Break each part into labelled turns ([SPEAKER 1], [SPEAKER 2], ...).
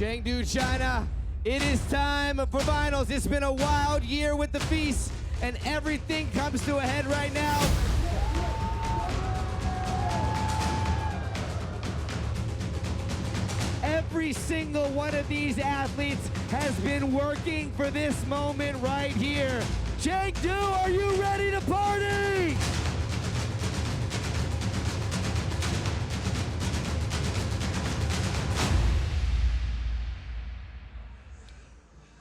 [SPEAKER 1] Chengdu, China, it is time for finals. It's been a wild year with the FISE, and everything comes to a head right now. Every single one of these athletes has been working for this moment right here. Chengdu, are you ready to party?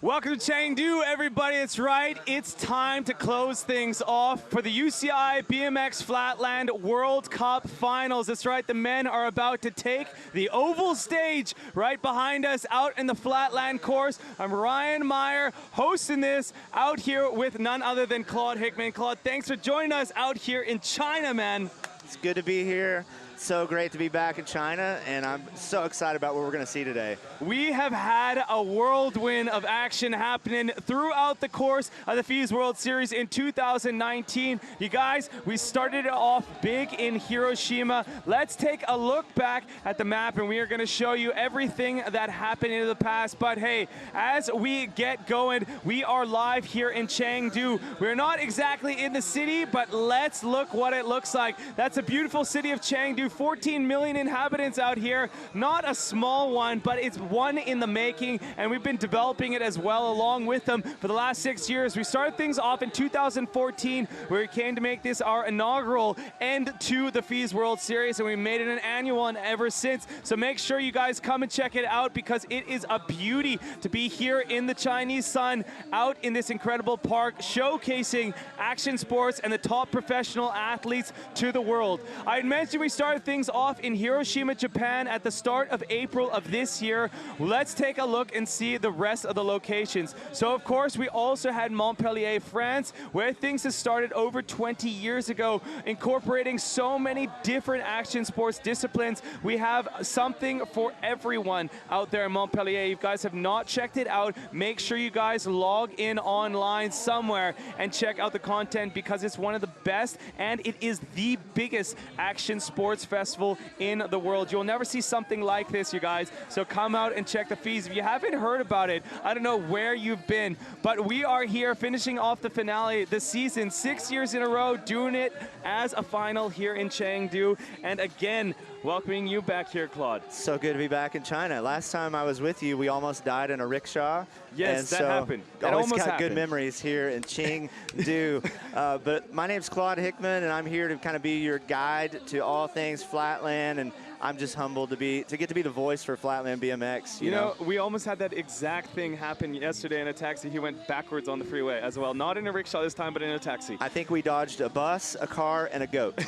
[SPEAKER 2] Welcome to Chengdu, everybody. That's right. It's time to close things off for the UCI BMX Flatland World Cup Finals. That's right. The men are about to take the oval stage right behind us out in the Flatland course. I'm Ryan Meyer hosting this out here with none other than Claude Hickman. Claude, thanks for joining us out here in China, man.
[SPEAKER 3] It's good to be here. So great to be back in China, and I'm so excited about what we're going to see today.
[SPEAKER 2] We have had a whirlwind of action happening throughout the course of the FISE World Series in 2019. You guys, we started it off big in Hiroshima. Let's take a look back at the map, and we are going to show you everything that happened in the past. But hey, as we get going, we are live here in Chengdu. We're not exactly in the city, but let's look what it looks like. That's a beautiful city of Chengdu. 14 million inhabitants out here, not a small one, but it's one in the making, and we've been developing it as well along with them for the last 6 years. We started things off in 2014, where we came to make this our inaugural end to the FISE World Series, and we made it an annual one ever since. So make sure you guys come and check it out, because it is a beauty to be here in the Chinese sun, out in this incredible park, showcasing action sports and the top professional athletes to the world. I had mentioned we started things off in Hiroshima, Japan at the start of April of this year. Let's take a look and see the rest of the locations. So of course we also had Montpellier, France, where things have started over 20 years ago, incorporating so many different action sports disciplines. We have something for everyone out there in Montpellier. If you guys have not checked it out, make sure you guys log in online somewhere and check out the content, because it's one of the best and it is the biggest action sports festival in the world. You'll never see something like this, you guys. So come out and check the FISE. If you haven't heard about it, I don't know where you've been, but we are here finishing off the finale this season, 6 years in a row, doing it as a final here in Chengdu. And again, welcoming you back here, Claude.
[SPEAKER 3] So good to be back in China. Last time I was with you, we almost died in a rickshaw.
[SPEAKER 2] Yes,
[SPEAKER 3] and
[SPEAKER 2] that happened. That
[SPEAKER 3] always
[SPEAKER 2] almost
[SPEAKER 3] got
[SPEAKER 2] happened.
[SPEAKER 3] good memories here in Chengdu. But my name's Claude Hickman, and I'm here to kind of be your guide to all things Flatland, and I'm just humbled to get to be the voice for Flatland BMX.
[SPEAKER 2] You know, we almost had that exact thing happen yesterday in a taxi. He went backwards on the freeway as well. Not in a rickshaw this time, but in a taxi.
[SPEAKER 3] I think we dodged a bus, a car, and a goat.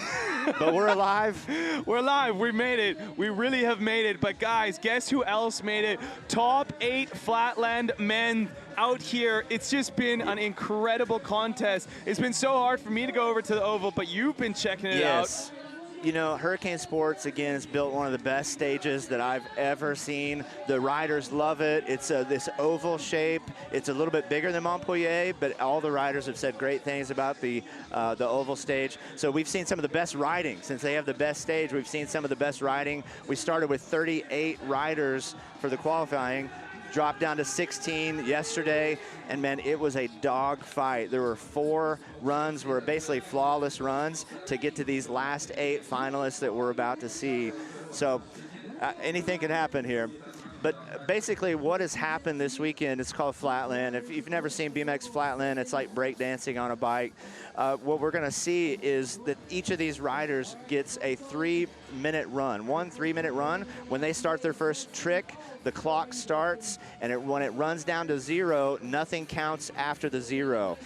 [SPEAKER 3] But we're alive.
[SPEAKER 2] We're alive. We made it. We really have made it. But guys, guess who else made it? Top 8 Flatland men out here. It's just been an incredible contest. It's been so hard for me to go over to the oval, but you've been checking it out.
[SPEAKER 3] You know, Hurricane Sports, again, has built one of the best stages that I've ever seen. The riders love it. It's this oval shape. It's a little bit bigger than Montpellier, but all the riders have said great things about the oval stage. So we've seen some of the best riding. Since they have the best stage, we've seen some of the best riding. We started with 38 riders for the qualifying, dropped down to 16 yesterday, and man, it was a dog fight. There were 4 runs, were basically flawless runs to get to these last 8 finalists that we're about to see. So anything can happen here. But basically what has happened this weekend, it's called Flatland. If you've never seen BMX Flatland, it's like breakdancing on a bike. What we're gonna see is that each of these riders gets a 3-minute run, 1 3-minute run. When they start their first trick, the clock starts, and when it runs down to 0, nothing counts after the 0.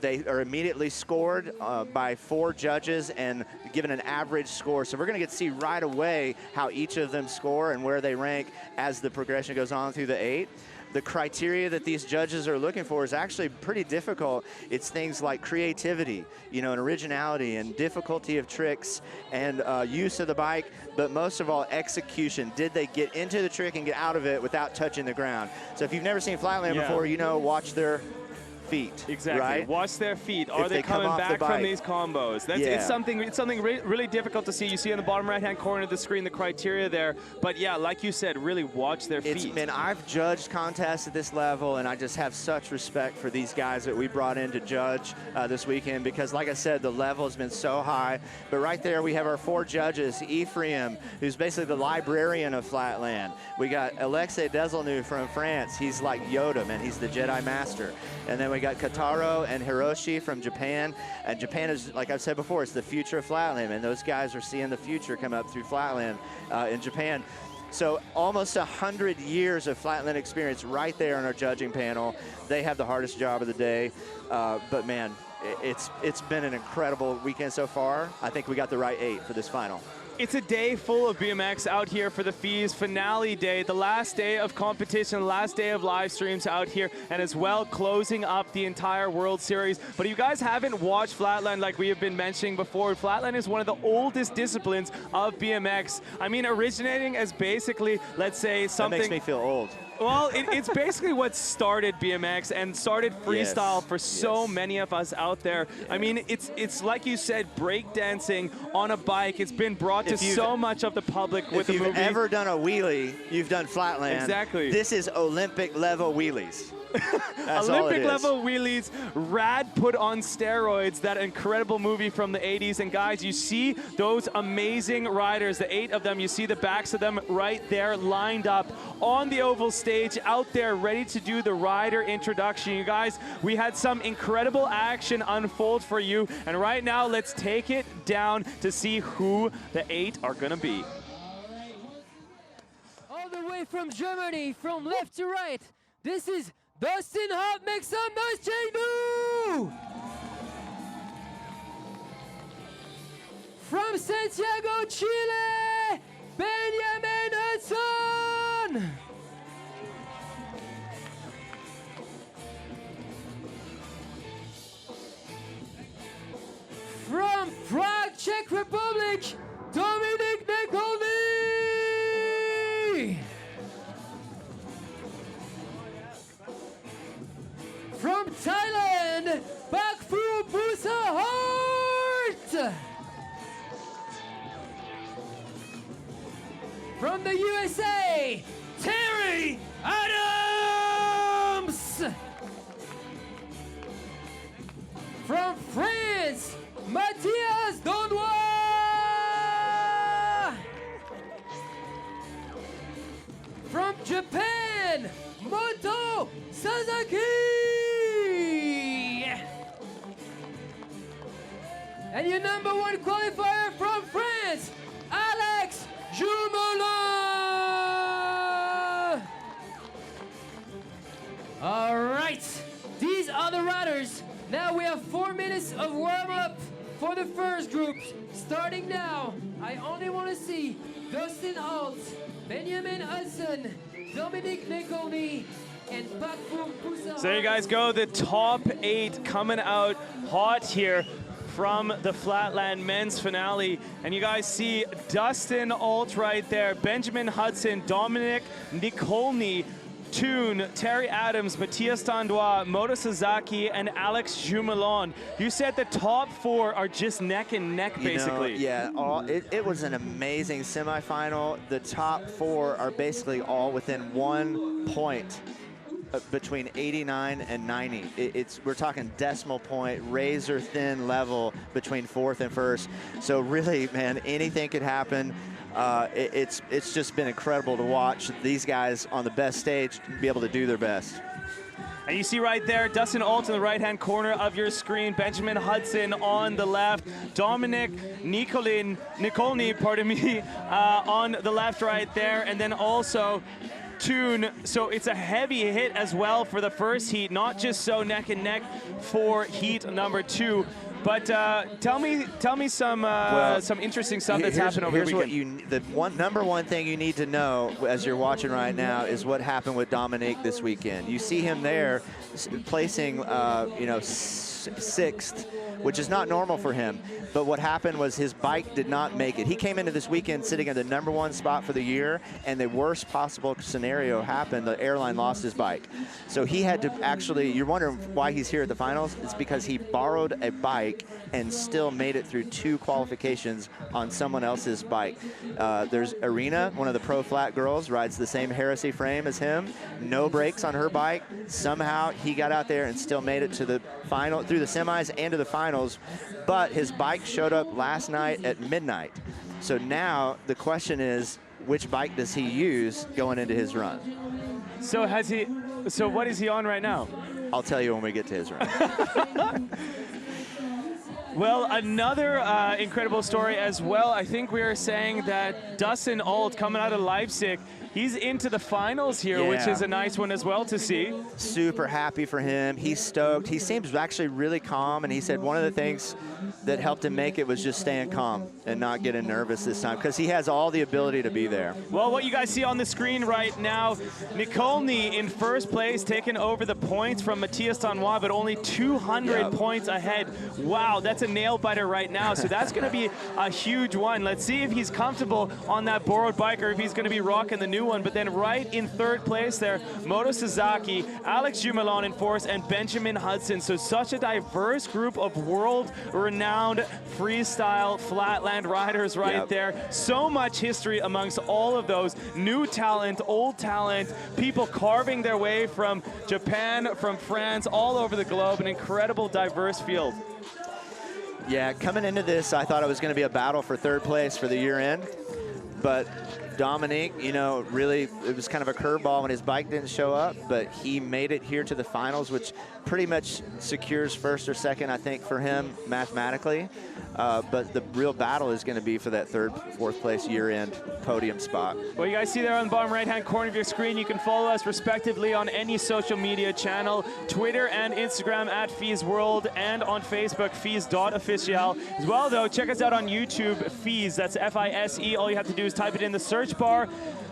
[SPEAKER 3] They are immediately scored by 4 judges and given an average score. So we're going to get to see right away how each of them score and where they rank as the progression goes on through the 8. The criteria that these judges are looking for is actually pretty difficult. It's things like creativity, you know, and originality and difficulty of tricks and use of the bike, but most of all, execution. Did they get into the trick and get out of it without touching the ground? So if you've never seen Flatland before, you know, watch their feet.
[SPEAKER 2] Exactly.
[SPEAKER 3] Right?
[SPEAKER 2] Watch their feet. Are
[SPEAKER 3] If
[SPEAKER 2] they
[SPEAKER 3] come
[SPEAKER 2] coming
[SPEAKER 3] off the
[SPEAKER 2] back from
[SPEAKER 3] bike.
[SPEAKER 2] these combos? That's
[SPEAKER 3] Yeah.
[SPEAKER 2] it's something really difficult to see. You see in the bottom right-hand corner of the screen the criteria there. But yeah, like you said, really watch their feet.
[SPEAKER 3] Man, I've judged contests at this level, and I just have such respect for these guys that we brought in to judge this weekend because, like I said, the level has been so high. But right there, we have our 4 judges. Ephraim, who's basically the librarian of Flatland. We got Alexei Dezelnu from France. He's like Yoda, man. He's the Jedi Master. And then we got Kataro and Hiroshi from Japan. And Japan is, like I've said before, it's the future of Flatland. And those guys are seeing the future come up through Flatland in Japan. So almost 100 years of Flatland experience right there on our judging panel. They have the hardest job of the day. But man, it's been an incredible weekend so far. I think we got the right 8 for this final.
[SPEAKER 2] It's a day full of BMX out here for the FISE finale day, the last day of competition, last day of live streams out here, and as well closing up the entire World Series. But if you guys haven't watched Flatland like we have been mentioning before, Flatland is one of the oldest disciplines of BMX. I mean, originating as basically, let's say, something...
[SPEAKER 3] That makes me feel old.
[SPEAKER 2] Well, it's basically what started BMX and started freestyle for so many of us out there. I mean, it's like you said, breakdancing on a bike. It's been brought to so much of the public with the movie.
[SPEAKER 3] If you've ever done a wheelie, you've done Flatland.
[SPEAKER 2] Exactly.
[SPEAKER 3] This is Olympic level wheelies.
[SPEAKER 2] Olympic level wheelies, rad put on steroids, that incredible movie from the 80s. And guys, you see those amazing riders, the 8 of them, you see the backs of them right there lined up on the oval stage out there ready to do the rider introduction. You guys, we had some incredible action unfold for you. And right now, let's take it down to see who the 8 are gonna be.
[SPEAKER 4] All the way from Germany, from left to right, this is Dustin Alt. Make some noise, CHENGDU! From Santiago, Chile, Benjamin Hudson! From Prague, Czech Republic, Dominique Nikolni! From Thailand, Bakfu Busahart! From the USA, Terry Adams! From France, Matias Dandois! From Japan, Moto Suzaki! And your #1 qualifier from France, Alex Jumalon! All right, these are the riders. Now we have 4 minutes of warm-up for the first group. Starting now, I only want to see Dustin Alt, Benjamin Hudson, Dominique Nikolni, and Bakfu Busahart.
[SPEAKER 2] So there you guys go, the top 8 coming out hot here from the Flatland men's finale. And you guys see Dustin Alt right there, Benjamin Hudson, Dominique Nikolni, Tun, Terry Adams, Matias Dandois, Moto Suzaki, and Alex Jumalon. You said the top 4 are just neck and neck, basically.
[SPEAKER 3] It was an amazing semifinal. The top 4 are basically all within 1 point between 89 and 90. We're talking decimal point, razor thin level between 4th and 1st. So really, man, anything could happen. It's just been incredible to watch these guys on the best stage be able to do their best.
[SPEAKER 2] And you see right there, Dustin Alt in the right-hand corner of your screen, Benjamin Hudson on the left, Dominique Nikolni, pardon me, on the left right there, and then also Tun. So it's a heavy hit as well for the first heat, not just so neck and neck for heat #2. But tell me some interesting stuff that's happened over the weekend.
[SPEAKER 3] The #1 thing you need to know as you're watching right now is what happened with Dominique this weekend. You see him there placing, 6th which is not normal for him. But what happened was his bike did not make it. He came into this weekend sitting in the #1 spot for the year, and the worst possible scenario happened. The airline lost his bike. So he had to actually, you're wondering why he's here at the finals? It's because he borrowed a bike and still made it through 2 qualifications on someone else's bike. There's Arena, one of the pro flat girls, rides the same Heresy frame as him. No brakes on her bike. Somehow he got out there and still made it to the final, through the semis and to the finals. But his bike showed up last night at midnight. So now the question is, which bike does he use going into his run?
[SPEAKER 2] So so what is he on right now?
[SPEAKER 3] I'll tell you when we get to his run.
[SPEAKER 2] Well, another incredible story as well. I think we are saying that Dustin Alt coming out of Leipzig, he's into the finals here, which is a nice one as well to see.
[SPEAKER 3] Super happy for him. He's stoked. He seems actually really calm, and he said one of the things that helped him make it was just staying calm and not getting nervous this time, because he has all the ability to be there.
[SPEAKER 2] Well, what you guys see on the screen right now, Nikolni in first place, taking over the points from Matias Dandois, but only 200 points ahead. Wow, that's a nail biter right now. So that's going to be a huge one. Let's see if he's comfortable on that borrowed bike or if he's going to be rocking the new one. But then right in third place there, Moto Suzaki, Alex Jumalon in fourth, and Benjamin Hudson. So such a diverse group of world-renowned freestyle flatland riders right there. So much history amongst all of those. New talent, old talent, people carving their way from Japan, from France, all over the globe. An incredible, diverse field.
[SPEAKER 3] Yeah, coming into this, I thought it was going to be a battle for third place for the year end. But Dominique, you know, really, it was kind of a curveball when his bike didn't show up, but he made it here to the finals, which pretty much secures first or second, I think, for him mathematically. But the real battle is going to be for that third, fourth place year-end podium spot.
[SPEAKER 2] Well, you guys see there on the bottom right-hand corner of your screen, you can follow us respectively on any social media channel, Twitter and Instagram at FISE World, and on Facebook, FISE.official. As well, though, check us out on YouTube, FISE, that's F-I-S-E. All you have to do is type it in the search bar.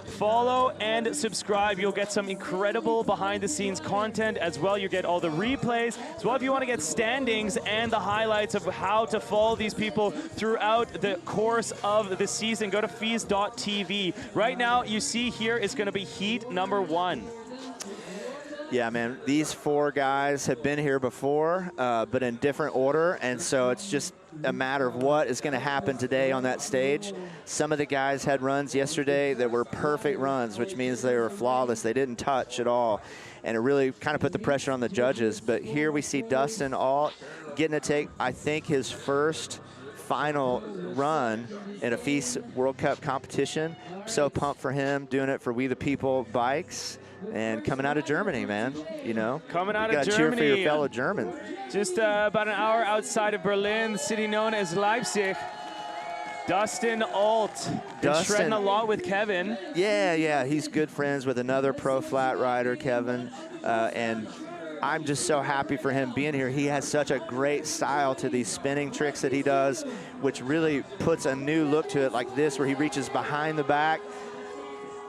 [SPEAKER 2] Follow and subscribe. You'll get some incredible behind-the-scenes content as well. You get all the replays. As well, if you want to get standings and the highlights of how to follow these people throughout the course of the season, go to FISE.tv. Right now, you see here is going to be heat number 1.
[SPEAKER 3] Yeah, man, these 4 guys have been here before, but in different order, and so it's just a matter of what is going to happen today on that stage. Some of the guys had runs yesterday that were perfect runs, which means they were flawless. They didn't touch at all, and it really kind of put the pressure on the judges. But here we see Dustin Alt getting to take, I think, his first final run in a FISE World Cup competition. So pumped for him, doing it for We the People bikes. And coming out of Germany, man, you know.
[SPEAKER 2] Coming out of Germany.
[SPEAKER 3] You gotta cheer for your fellow German.
[SPEAKER 2] Just about an hour outside of Berlin, the city known as Leipzig. Dustin Alt. Been shredding a lot with Kevin.
[SPEAKER 3] Yeah, he's good friends with another pro flat rider, Kevin. And I'm just so happy for him being here. He has such a great style to these spinning tricks that he does, which really puts a new look to it, like this, where he reaches behind the back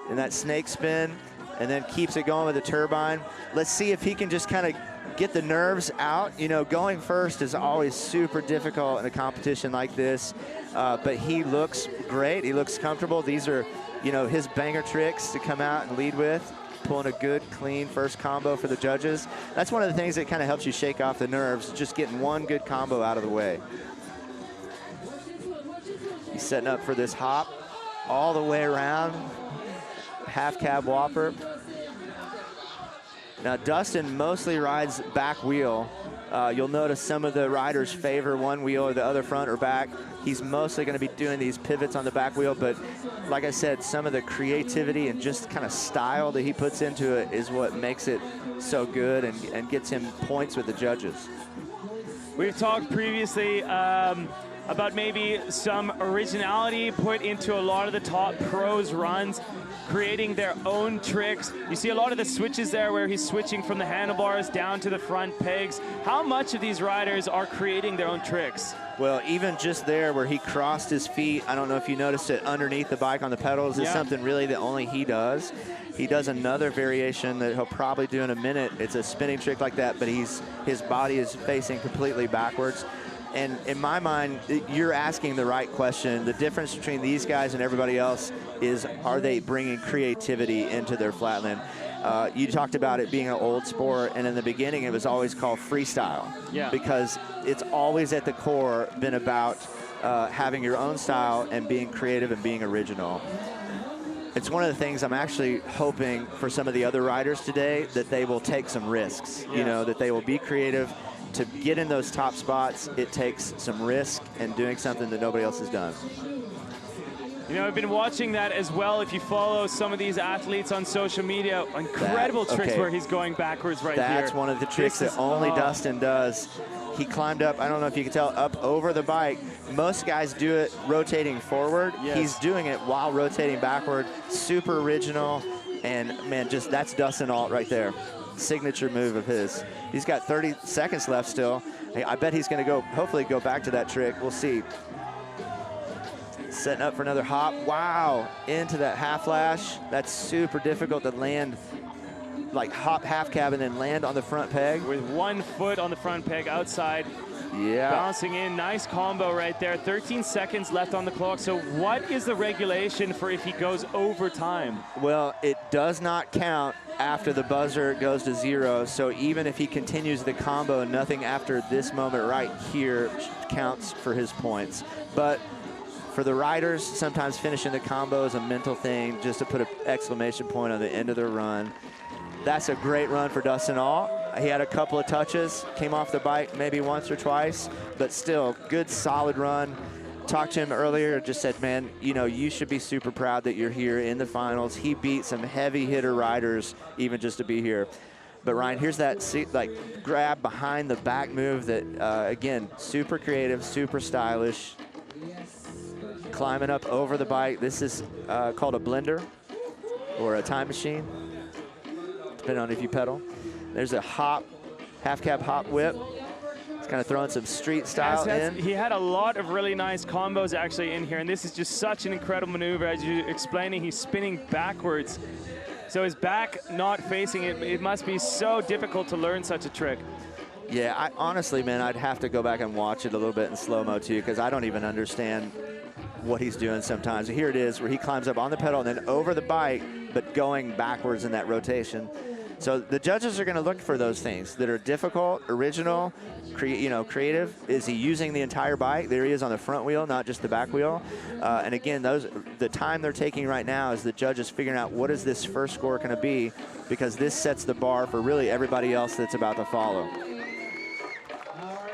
[SPEAKER 3] in that snake spin, and then keeps it going with the turbine. Let's see if he can just kind of get the nerves out. You know, going first is always super difficult in a competition like this, but he looks great. He looks comfortable. These are, you know, his banger tricks to come out and lead with, pulling a good, clean first combo for the judges. That's one of the things that kind of helps you shake off the nerves, just getting one good combo out of the way. He's setting up for this hop all the way around. Half cab whopper. Now Dustin mostly rides back wheel. You'll notice some of the riders favor one wheel or the other front or back. He's mostly going to be doing these pivots on the back wheel, but like I said, some of the creativity and just kind of style that he puts into it is what makes it so good and gets him points with the judges.
[SPEAKER 2] We've talked previously about maybe some originality put into a lot of the top pros' runs, creating their own tricks. You see a lot of the switches there where he's switching from the handlebars down to the front pegs. How much of these riders are creating their own tricks?
[SPEAKER 3] Well, even just there where he crossed his feet, I don't know if you noticed it, underneath the bike on the pedals is something really that only he does. He does another variation that he'll probably do in a minute. It's a spinning trick like that, but his body is facing completely backwards. And in my mind, you're asking the right question. The difference between these guys and everybody else is, are they bringing creativity into their flatland? You talked about it being an old sport, and in the beginning it was always called freestyle.
[SPEAKER 2] Yeah.
[SPEAKER 3] Because it's always at the core been about having your own style and being creative and being original. It's one of the things I'm actually hoping for some of the other riders today, that they will take some risks, you know, that they will be creative. To get in those top spots, it takes some risk and doing something that nobody else has done.
[SPEAKER 2] You know, I've been watching that as well. If you follow some of these athletes on social media, incredible tricks where he's going backwards right here.
[SPEAKER 3] That's one of the tricks that only Dustin does. He climbed up, I don't know if you can tell, up over the bike. Most guys do it rotating forward.
[SPEAKER 2] Yes.
[SPEAKER 3] He's doing it while rotating backward. Super original. And man, just that's Dustin Alt right there. Signature move of his. He's got 30 seconds left still. I bet he's going to go, hopefully go back to that trick. We'll see. Setting up for another hop. Wow, into that half lash. That's super difficult to land, like hop half cab and then land on the front peg.
[SPEAKER 2] With 1 foot on the front peg outside.
[SPEAKER 3] Yeah.
[SPEAKER 2] Bouncing in, nice combo right there. 13 seconds left on the clock. So what is the regulation for if he goes over time?
[SPEAKER 3] Well, it does not count after the buzzer goes to 0. So even if he continues the combo, nothing after this moment right here counts for his points. But for the riders, sometimes finishing the combo is a mental thing, just to put an exclamation point on the end of their run. That's a great run for Dustin Alt. He had a couple of touches, came off the bike maybe once or twice, but still, good, solid run. Talked to him earlier, just said, man, you know, you should be super proud that you're here in the finals. He beat some heavy hitter riders even just to be here. But Ryan, here's that like grab behind the back move that, again, super creative, super stylish. Climbing up over the bike. This is called a blender or a time machine, depending on if you pedal. There's a hop, half cab hop whip. It's kind of throwing some street style in.
[SPEAKER 2] He had a lot of really nice combos actually in here, and this is just such an incredible maneuver. As you're explaining, he's spinning backwards. So his back not facing it, it must be so difficult to learn such a trick.
[SPEAKER 3] Yeah, honestly, man, I'd have to go back and watch it a little bit in slow-mo too, because I don't even understand what he's doing sometimes. Here it is, where he climbs up on the pedal and then over the bike, but going backwards in that rotation. So the judges are going to look for those things that are difficult, original, creative. Is he using the entire bike? There he is on the front wheel, not just the back wheel. And again, the time they're taking right now is the judges figuring out what is this first score going to be, because this sets the bar for really everybody else that's about to follow.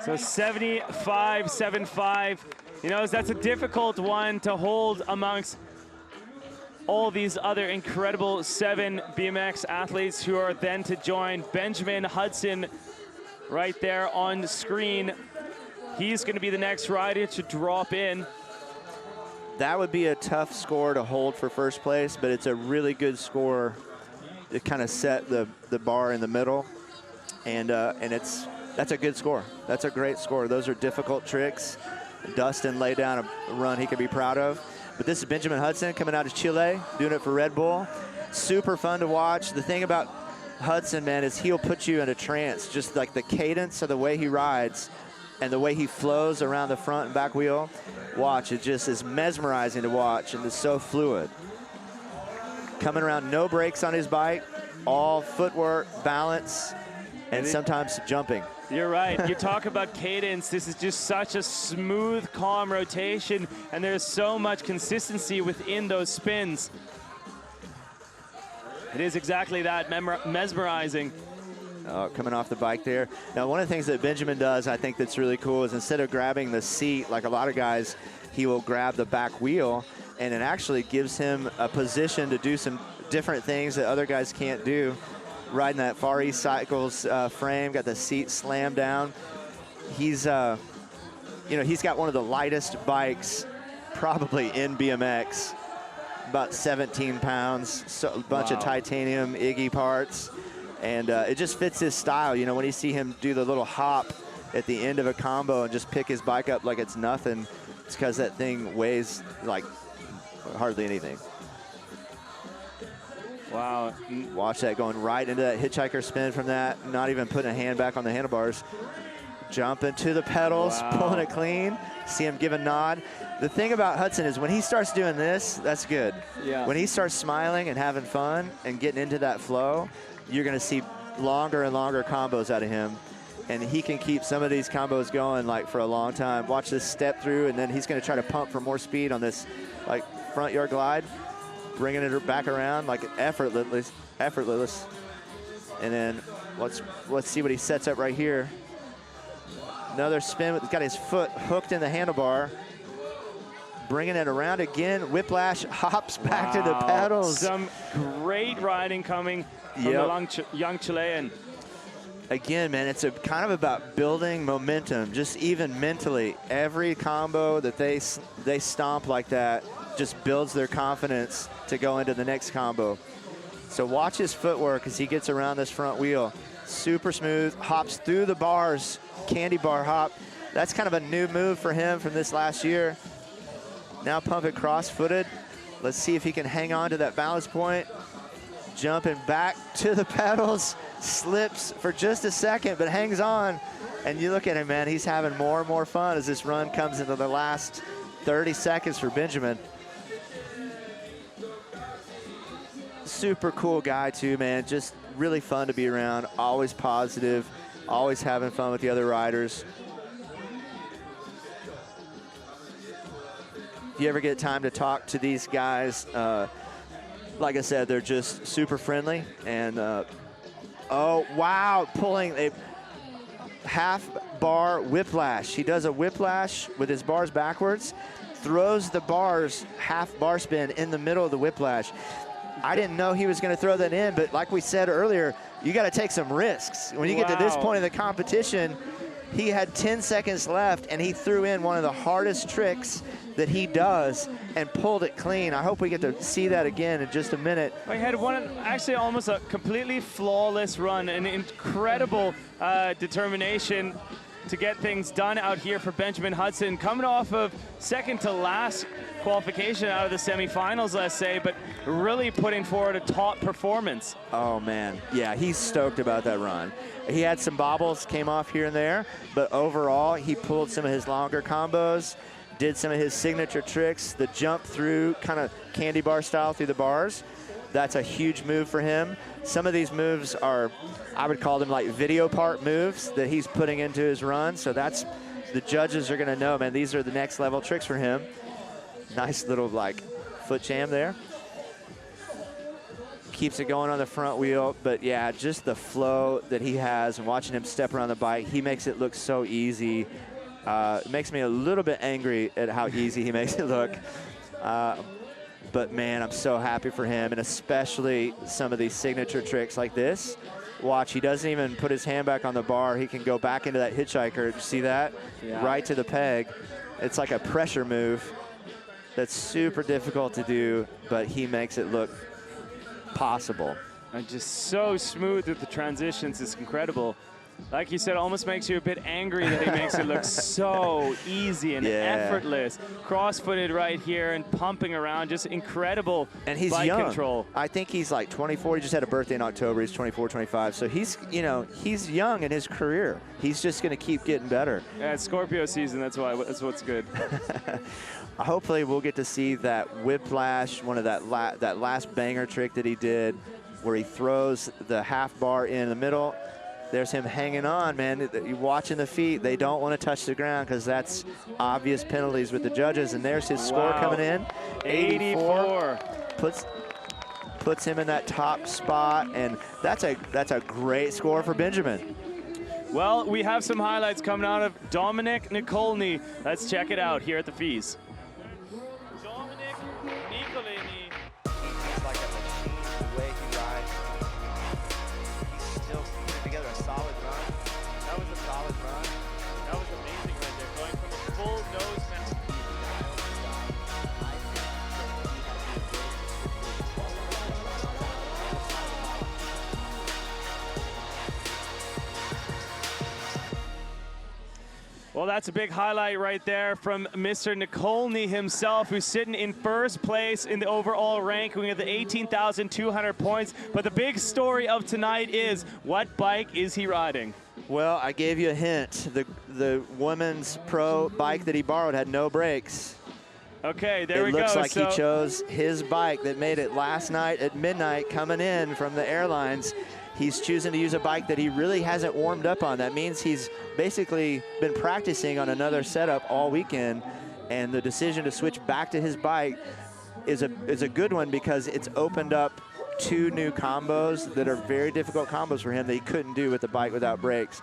[SPEAKER 2] So 75-75. You know, that's a difficult one to hold amongst all these other incredible 7 BMX athletes who are then to join Benjamin Hudson right there on screen. He's going to be the next rider to drop in.
[SPEAKER 3] That would be a tough score to hold for first place, but it's a really good score to kind of set the bar in the middle. And that's a good score. That's a great score. Those are difficult tricks. Dustin laid down a run he could be proud of. But this is Benjamin Hudson coming out of Chile, doing it for Red Bull. Super fun to watch. The thing about Hudson, man, is he'll put you in a trance. Just like the cadence of the way he rides and the way he flows around the front and back wheel. Watch, it just is mesmerizing to watch, and it's so fluid. Coming around, no brakes on his bike, all footwork, balance, and sometimes jumping.
[SPEAKER 2] You're right. You talk about cadence. This is just such a smooth, calm rotation, and there's so much consistency within those spins. It is exactly that, mesmerizing.
[SPEAKER 3] Coming off the bike there. Now, one of the things that Benjamin does, I think that's really cool, is instead of grabbing the seat like a lot of guys, he will grab the back wheel, and it actually gives him a position to do some different things that other guys can't do. Riding that Far East Cycles frame, got the seat slammed down. He's, he's got one of the lightest bikes probably in BMX, about 17 pounds, so a bunch of titanium Iggy parts, and it just fits his style. You know, when you see him do the little hop at the end of a combo and just pick his bike up like it's nothing, it's because that thing weighs like hardly anything.
[SPEAKER 2] Wow.
[SPEAKER 3] Watch that going right into that hitchhiker spin from that, not even putting a hand back on the handlebars. Jumping to the pedals, pulling it clean. See him give a nod. The thing about Hudson is when he starts doing this, that's good.
[SPEAKER 2] Yeah.
[SPEAKER 3] When he starts smiling and having fun and getting into that flow, you're going to see longer and longer combos out of him. And he can keep some of these combos going like for a long time. Watch this step through, and then he's going to try to pump for more speed on this like front yard glide, bringing it back around like effortless. And then let's see what he sets up right here. Another spin. He's got his foot hooked in the handlebar. Bringing it around again. Whiplash, hops back to the pedals.
[SPEAKER 2] Some great riding coming from the young Chilean.
[SPEAKER 3] Again, man, it's kind of about building momentum, just even mentally. Every combo that they stomp like that just builds their confidence to go into the next combo. So watch his footwork as he gets around this front wheel. Super smooth, hops through the bars, candy bar hop. That's kind of a new move for him from this last year. Now pump it cross-footed. Let's see if he can hang on to that balance point. Jumping back to the pedals, slips for just a second, but hangs on. And you look at him, man, he's having more and more fun as this run comes into the last 30 seconds for Benjamin. Super cool guy too, man. Just really fun to be around, always positive, always having fun with the other riders. If you ever get time to talk to these guys, like I said, they're just super friendly. And, oh, wow, pulling a half bar whiplash. He does a whiplash with his bars backwards, throws the bars half bar spin in the middle of the whiplash. I didn't know he was going to throw that in, but like we said earlier, you got to take some risks. When you get to this point in the competition, he had 10 seconds left, and he threw in one of the hardest tricks that he does and pulled it clean. I hope we get to see that again in just a minute.
[SPEAKER 2] He had actually almost a completely flawless run, an incredible determination to get things done out here for Benjamin Hudson, coming off of second to last qualification out of the semifinals, let's say, but really putting forward a top performance.
[SPEAKER 3] Oh man, yeah, he's stoked about that run. He had some bobbles, came off here and there, but overall he pulled some of his longer combos, did some of his signature tricks, the jump through kind of candy bar style through the bars. That's a huge move for him. Some of these moves are, I would call them like video part moves that he's putting into his run. So that's, the judges are gonna know, man, these are the next level tricks for him. Nice little like foot jam there. Keeps it going on the front wheel, but yeah, just the flow that he has and watching him step around the bike, he makes it look so easy. It makes me a little bit angry at how easy he makes it look. But man, I'm so happy for him, and especially some of these signature tricks like this. Watch, he doesn't even put his hand back on the bar. He can go back into that hitchhiker. You see that? Yeah. Right to the peg. It's like a pressure move that's super difficult to do, but he makes it look possible.
[SPEAKER 2] And just so smooth with the transitions, it's incredible. Like you said, almost makes you a bit angry that he makes it look so easy and effortless. Cross-footed right here and pumping around, just incredible
[SPEAKER 3] and he's
[SPEAKER 2] bike
[SPEAKER 3] young.
[SPEAKER 2] Control.
[SPEAKER 3] I think he's like 24. He just had a birthday in October. He's 24, 25. So he's, you know, he's young in his career. He's just going to keep getting better.
[SPEAKER 2] Yeah, it's Scorpio season. That's what's good.
[SPEAKER 3] Hopefully we'll get to see that whiplash, one of that last banger trick that he did, where he throws the half bar in the middle. There's him hanging on, man. You're watching the feet. They don't want to touch the ground because that's obvious penalties with the judges. And there's his score coming in. 84. Puts him in that top spot, and that's a great score for Benjamin.
[SPEAKER 2] Well, we have some highlights coming out of Dominique Nikolni. Let's check it out here at the FISE. Dominique Nikolni.
[SPEAKER 3] It's like a machine, the way he rides. He's still putting together a solid run. That was a solid run.
[SPEAKER 2] That was amazing right there, going from a full nose mask. Well, that's a big highlight right there from Mr. Nikolni himself, who's sitting in first place in the overall ranking of the 18,200 points. But the big story of tonight is, what bike is he riding?
[SPEAKER 3] Well, I gave you a hint. The women's pro bike that he borrowed had no brakes.
[SPEAKER 2] Okay, there we
[SPEAKER 3] go. It looks like he chose his bike that made it last night at midnight coming in from the airlines. He's choosing to use a bike that he really hasn't warmed up on. That means he's basically been practicing on another setup all weekend, and the decision to switch back to his bike is a good one because it's opened up 2 new combos that are very difficult combos for him that he couldn't do with the bike without brakes.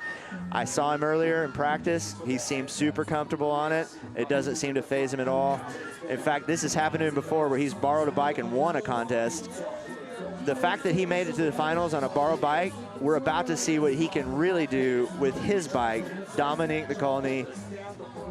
[SPEAKER 3] I saw him earlier in practice. He seemed super comfortable on it. It doesn't seem to faze him at all. In fact, this has happened to him before where he's borrowed a bike and won a contest. The fact that he made it to the finals on a borrowed bike, we're about to see what he can really do with his bike. Dominique Nikolni,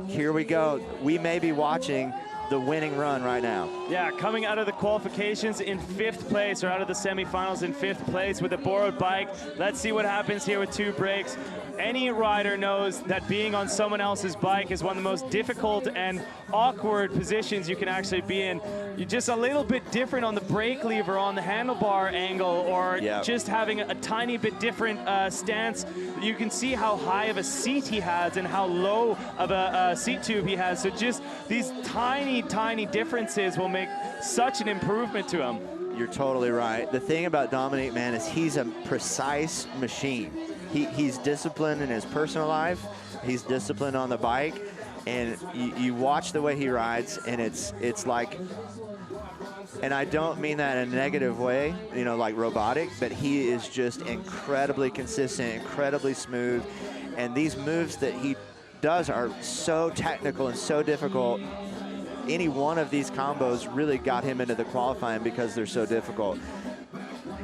[SPEAKER 3] here we go. We may be watching the winning run right now.
[SPEAKER 2] Yeah, coming out of the qualifications in 5th place, or out of the semifinals in 5th place with a borrowed bike. Let's see what happens here with 2 brakes. Any rider knows that being on someone else's bike is one of the most difficult and awkward positions you can actually be in. You're just a little bit different on the brake lever, on the handlebar angle, or just having a tiny bit different stance. You can see how high of a seat he has and how low of a seat tube he has. So just these tiny differences will make such an improvement to him.
[SPEAKER 3] You're totally right. The thing about Dominique, man, is he's a precise machine. He's disciplined in his personal life. He's disciplined on the bike. And you watch the way he rides, and it's like, and I don't mean that in a negative way, you know, like robotic, but he is just incredibly consistent, incredibly smooth. And these moves that he does are so technical and so difficult. Any one of these combos really got him into the qualifying because they're so difficult.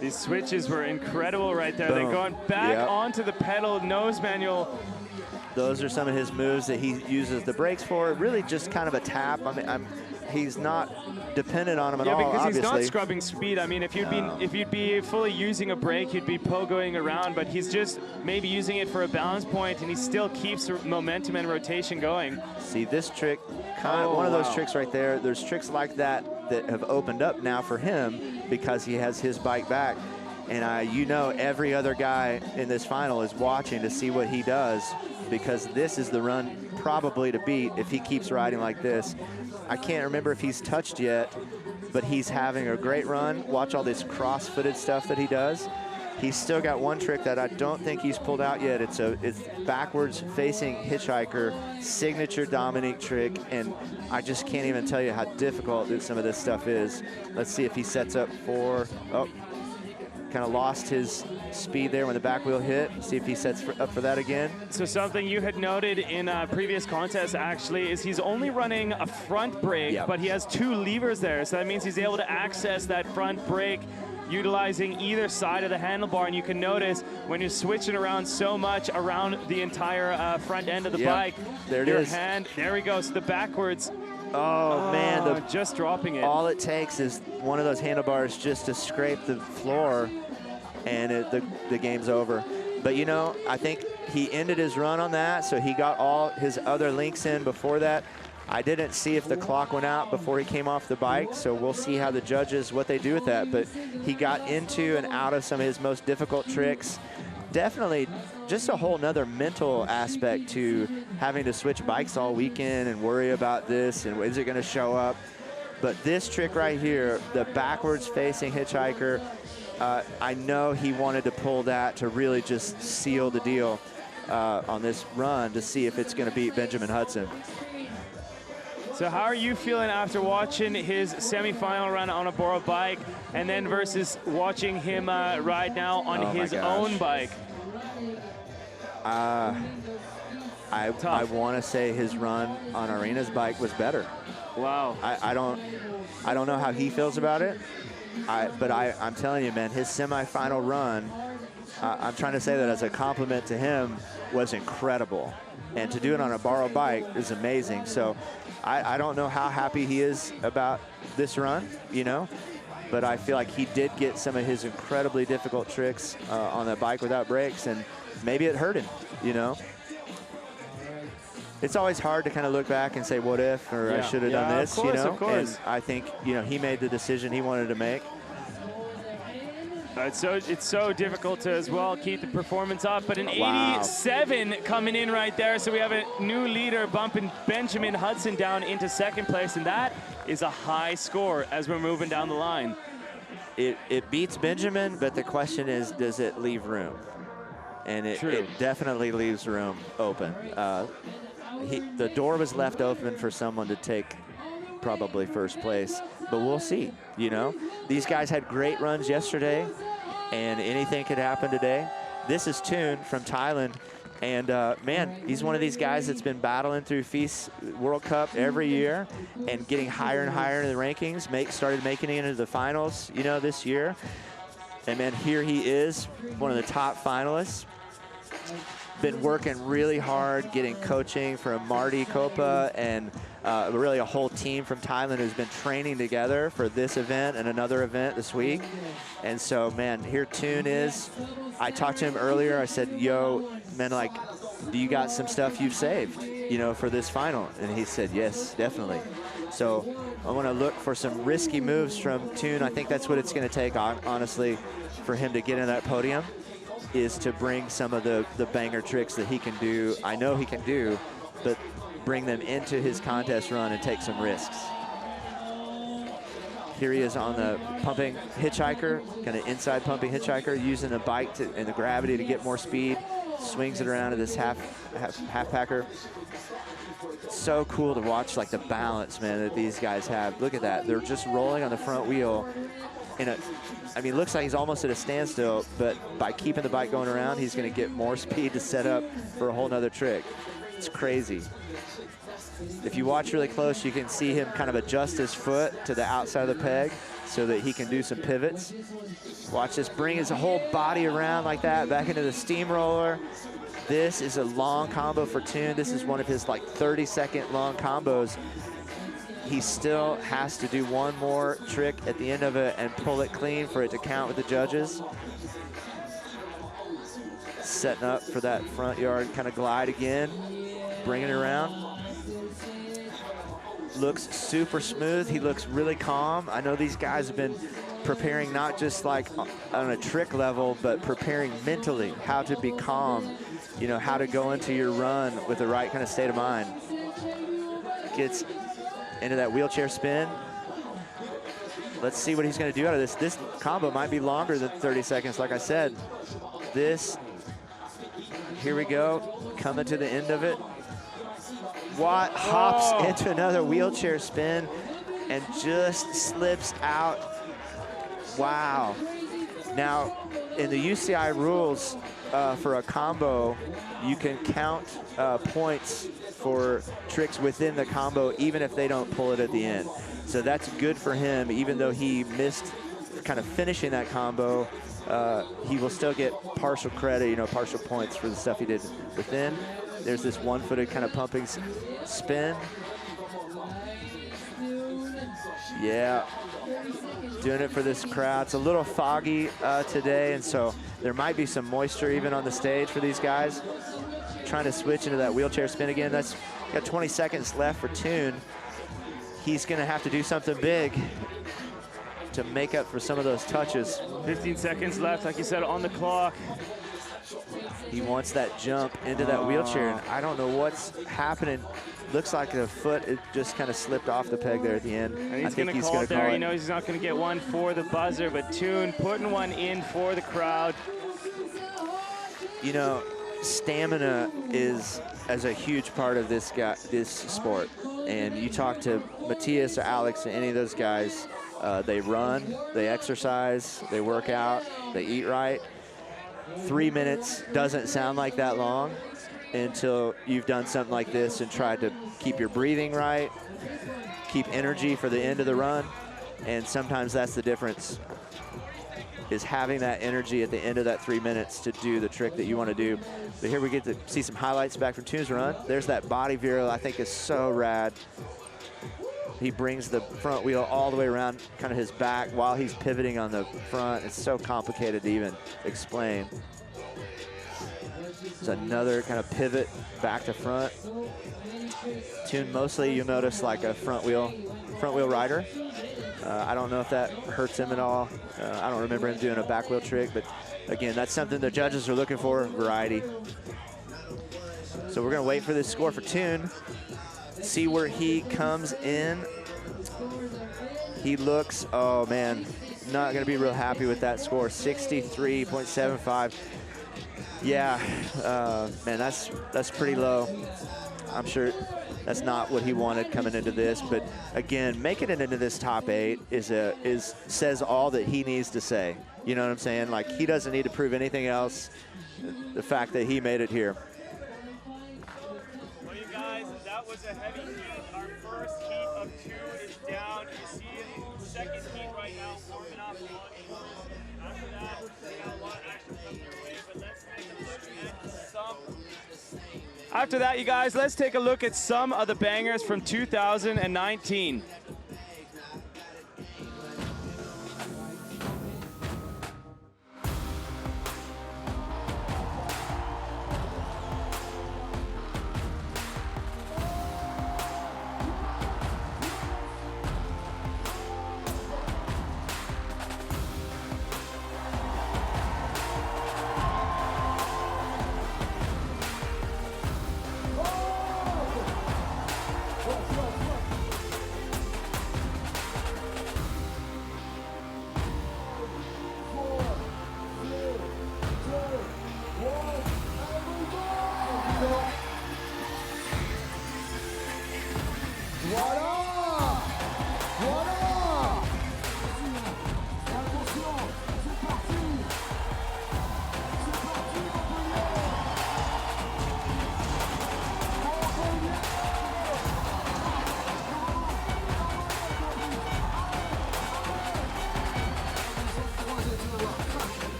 [SPEAKER 2] These switches were incredible right there.
[SPEAKER 3] Boom.
[SPEAKER 2] They're going back onto the pedal, nose manual.
[SPEAKER 3] Those are some of his moves that he uses the brakes for. Really just kind of a tap. I mean, he's not dependent on him at all,
[SPEAKER 2] because
[SPEAKER 3] obviously.
[SPEAKER 2] he's not scrubbing speed. I mean, if you'd be fully using a brake, you'd be pogoing around, but he's just maybe using it for a balance point, and he still keeps momentum and rotation going.
[SPEAKER 3] See, this trick, one of those tricks right there. There's tricks like that that have opened up now for him because he has his bike back. And you know, every other guy in this final is watching to see what he does, because this is the run probably to beat if he keeps riding like this. I can't remember if he's touched yet, but he's having a great run. Watch all this cross-footed stuff that he does. He's still got one trick that I don't think he's pulled out yet. It's backwards facing hitchhiker, signature Dominique trick, and I just can't even tell you how difficult some of this stuff is. Let's see if he sets up for, kind of lost his speed there when the back wheel hit. See if he sets up for that again.
[SPEAKER 2] So something you had noted in previous contests actually is he's only running a front brake, but he has 2 levers there. So that means he's able to access that front brake utilizing either side of the handlebar. And you can notice when you're switching around so much around the entire front end of the bike,
[SPEAKER 3] there it
[SPEAKER 2] your
[SPEAKER 3] is.
[SPEAKER 2] hand, there we go. So the backwards,
[SPEAKER 3] oh man,
[SPEAKER 2] just dropping it.
[SPEAKER 3] All it takes is one of those handlebars just to scrape the floor, and the game's over. But you know, I think he ended his run on that, so he got all his other links in before that. I didn't see if the clock went out before he came off the bike, so we'll see how the judges, what they do with that. But he got into and out of some of his most difficult tricks. Definitely just a whole nother mental aspect to having to switch bikes all weekend and worry about this and is it gonna show up. But this trick right here, the backwards facing hitchhiker, I know he wanted to pull that to really just seal the deal on this run to see if it's gonna beat Benjamin Hudson.
[SPEAKER 2] So how are you feeling after watching his semifinal run on a borrowed bike, and then versus watching him ride now on his own bike?
[SPEAKER 3] I want to say his run on Arena's bike was better.
[SPEAKER 2] Wow.
[SPEAKER 3] I don't know how he feels about it. But I'm telling you, man, his semifinal run, I'm trying to say that as a compliment to him, was incredible. And to do it on a borrowed bike is amazing. So I don't know how happy he is about this run, you know, but I feel like he did get some of his incredibly difficult tricks on the bike without brakes, and maybe it hurt him, you know. It's always hard to kind of look back and say, what if, or I should have done this,
[SPEAKER 2] of course,
[SPEAKER 3] you know.
[SPEAKER 2] Of course.
[SPEAKER 3] And I think, you know, he made the decision he wanted to make.
[SPEAKER 2] It's so difficult to as well keep the performance up, but an 87 coming in right there. So we have a new leader bumping Benjamin Hudson down into second place, and that is a high score as we're moving down the line.
[SPEAKER 3] It beats Benjamin, but the question is, does it leave room? And it definitely leaves room open. The door was left open for someone to take probably first place, but we'll see. You know, these guys had great runs yesterday, and anything could happen today. This is Tun from Thailand, and man, he's one of these guys that's been battling through FISE World Cup every year and getting higher and higher in the rankings. Started making it into the finals, you know, this year. And man, here he is, one of the top finalists. Been working really hard, getting coaching from Marty Kopa and really a whole team from Thailand who's been training together for this event and another event this week. And so, man, here Tun is. I talked to him earlier. I said, yo, man, like, do you got some stuff you've saved, you know, for this final? And he said, yes, definitely. So I want to look for some risky moves from Tun. I think that's what it's going to take, honestly, for him to get in that podium, is to bring some of the banger tricks that he can do. I know he can do, but bring them into his contest run and take some risks. Here he is on the pumping hitchhiker, kind of inside pumping hitchhiker, using the bike and the gravity to get more speed. Swings it around to this half packer. So cool to watch, like the balance, man, that these guys have. Look at that. They're just rolling on the front wheel in a, I mean, looks like he's almost at a standstill, but by keeping the bike going around, he's going to get more speed to set up for a whole nother trick. It's crazy. If you watch really close, you can see him kind of adjust his foot to the outside of the peg so that he can do some pivots. Watch this, bring his whole body around like that, back into the steamroller. This is a long combo for Tun. This is one of his like 30-second long combos. He still has to do one more trick at the end of it and pull it clean for it to count with the judges. Setting up for that front yard kind of glide again, bringing it around. Looks super smooth. He looks really calm. I know these guys have been preparing not just like on a trick level, but preparing mentally how to be calm, you know, how to go into your run with the right kind of state of mind. Gets into that wheelchair spin. Let's see what he's going to do out of this. This combo might be longer than 30 seconds, like I said. This, here we go, coming to the end of it. Watt hops into another wheelchair spin and just slips out. Wow. Now, in the UCI rules, for a combo, you can count points for tricks within the combo, even if they don't pull it at the end. So that's good for him, even though he missed kind of finishing that combo. He will still get partial credit, you know, partial points for the stuff he did within. There's this one-footed kind of pumping spin. Yeah, doing it for this crowd. It's a little foggy today, and so there might be some moisture even on the stage for these guys. Trying to switch into that wheelchair spin again. That's got 20 seconds left for Tun. He's gonna have to do something big to make up for some of those touches. 15 seconds left, like you said, on the clock. He wants that jump into that wheelchair, and I don't know what's happening. Looks like the foot, it just kind of slipped off the peg there at the end. And he's going to call it there. He knows he's not going to get one for the buzzer, but Tun putting one in for the crowd. You know, stamina is as a huge part of this sport. And you talk to Matias or Alex or any of those guys, they run, they exercise, they work out, they eat right. 3 minutes doesn't sound like that long until you've done something like this and tried to keep your breathing right, keep energy for the end of the run, and sometimes that's the difference, is having that energy at the end of that 3 minutes to do the trick that you want to do. But here we get to see some highlights back from Tun's run. There's that body veer, I think is so rad. He brings the front wheel all the way around kind of his back while he's pivoting on the front. It's so complicated to even explain. It's another kind of pivot back to front. Tun mostly, you'll notice, like a front wheel rider. I don't know if that hurts him at all. I don't remember him doing a back wheel trick, but again, that's something the judges are looking for, variety. So we're gonna wait for this score for Tun, see where he comes in. He looks, oh man, not gonna be real happy with that score, 63.75. Yeah, man, that's pretty low. I'm sure that's not what he wanted coming into this, but again, making it into this top 8 says all that he needs to say. You know what I'm saying? Like, he doesn't need to prove anything else. The fact that he made it here.
[SPEAKER 2] Well, you guys, that was a heavy heat. Our first heat of 2 is down. You see it, second heat right now, warming up. After that, we got a lot of action coming your way, but let's take a look at some. After that, you guys, let's take a look at some of the bangers from 2019.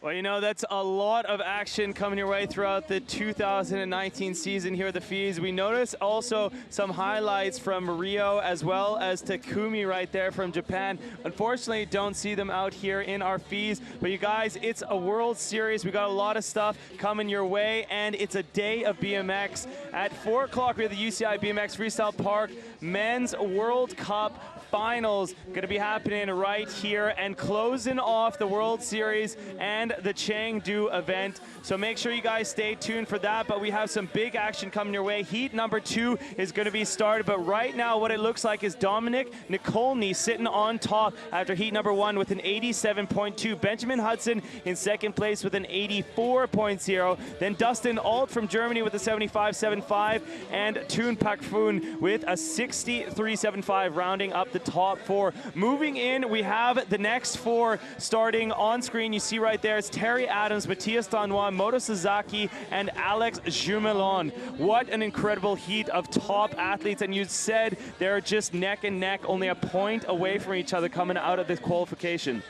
[SPEAKER 2] Well, you know, that's a lot of action coming your way throughout the 2019 season here at the FISE. We noticed also some highlights from Rio as well as Takumi right there from Japan. Unfortunately, don't see them out here in our FISE. But you guys, it's a World Series. We got a lot of stuff coming your way, and it's a day of BMX. At 4 o'clock, we have the UCI BMX Freestyle Park Men's World Cup Finals going to be happening right here and closing off the World Series and the CHENGDU event. So make sure you guys stay tuned for that, but we have some big action coming your way. Heat number 2 is going to be started, but right now what it looks like is Dominique Nikolni sitting on top after heat number 1 with an 87.2. Benjamin Hudson in second place with an 84.0. Then Dustin Alt from Germany with a 75.75 and Tun Pakoon with a 63.75, rounding up the top 4. Moving in, we have the next 4 starting on screen. You see right there, it's Terry Adams, Matias Dandois, Moto Suzaki, and Alex Jumalon. What an incredible heat of top athletes, and you said they're just neck and neck, only a point away from each other coming out of this qualification.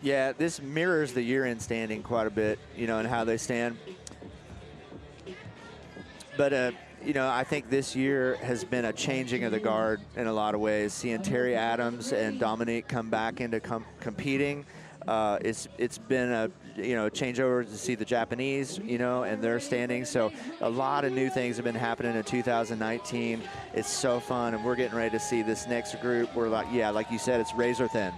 [SPEAKER 3] Yeah, this mirrors the year-end standing quite a bit, you know, and how they stand. But you know, I think this year has been a changing of the guard in a lot of ways. Seeing Terry Adams and Dominique come back into competing, it's been a changeover to see the Japanese, you know, and their standing. So a lot of new things have been happening in 2019. It's so fun, and we're getting ready to see this next group. We're like, yeah, like you said, it's razor thin.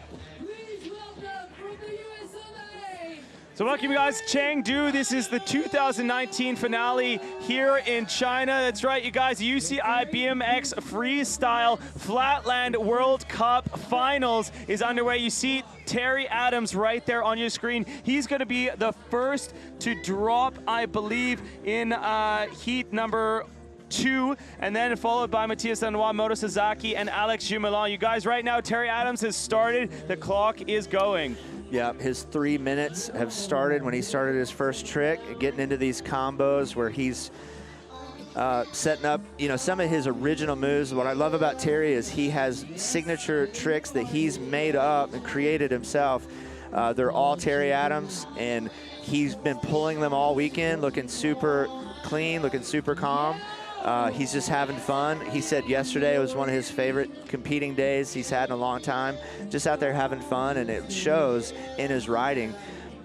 [SPEAKER 2] So welcome you guys, CHENGDU. This is the 2019 finale here in China. That's right, you guys, UCI BMX Freestyle Flatland World Cup Finals is underway. You see Terry Adams right there on your screen. He's going to be the first to drop, I believe, in heat number 2, and then followed by Matias Dandois, Moto Suzaki, and Alex Jumalon. You guys, right now, Terry Adams has started. The clock is going.
[SPEAKER 3] Yeah, his 3 minutes have started when he started his first trick, getting into these combos where he's setting up, you know, some of his original moves. What I love about Terry is he has signature tricks that he's made up and created himself. They're all Terry Adams, and he's been pulling them all weekend, looking super clean, looking super calm. He's just having fun. He said yesterday it was one of his favorite competing days he's had in a long time. Just out there having fun, and it shows in his riding.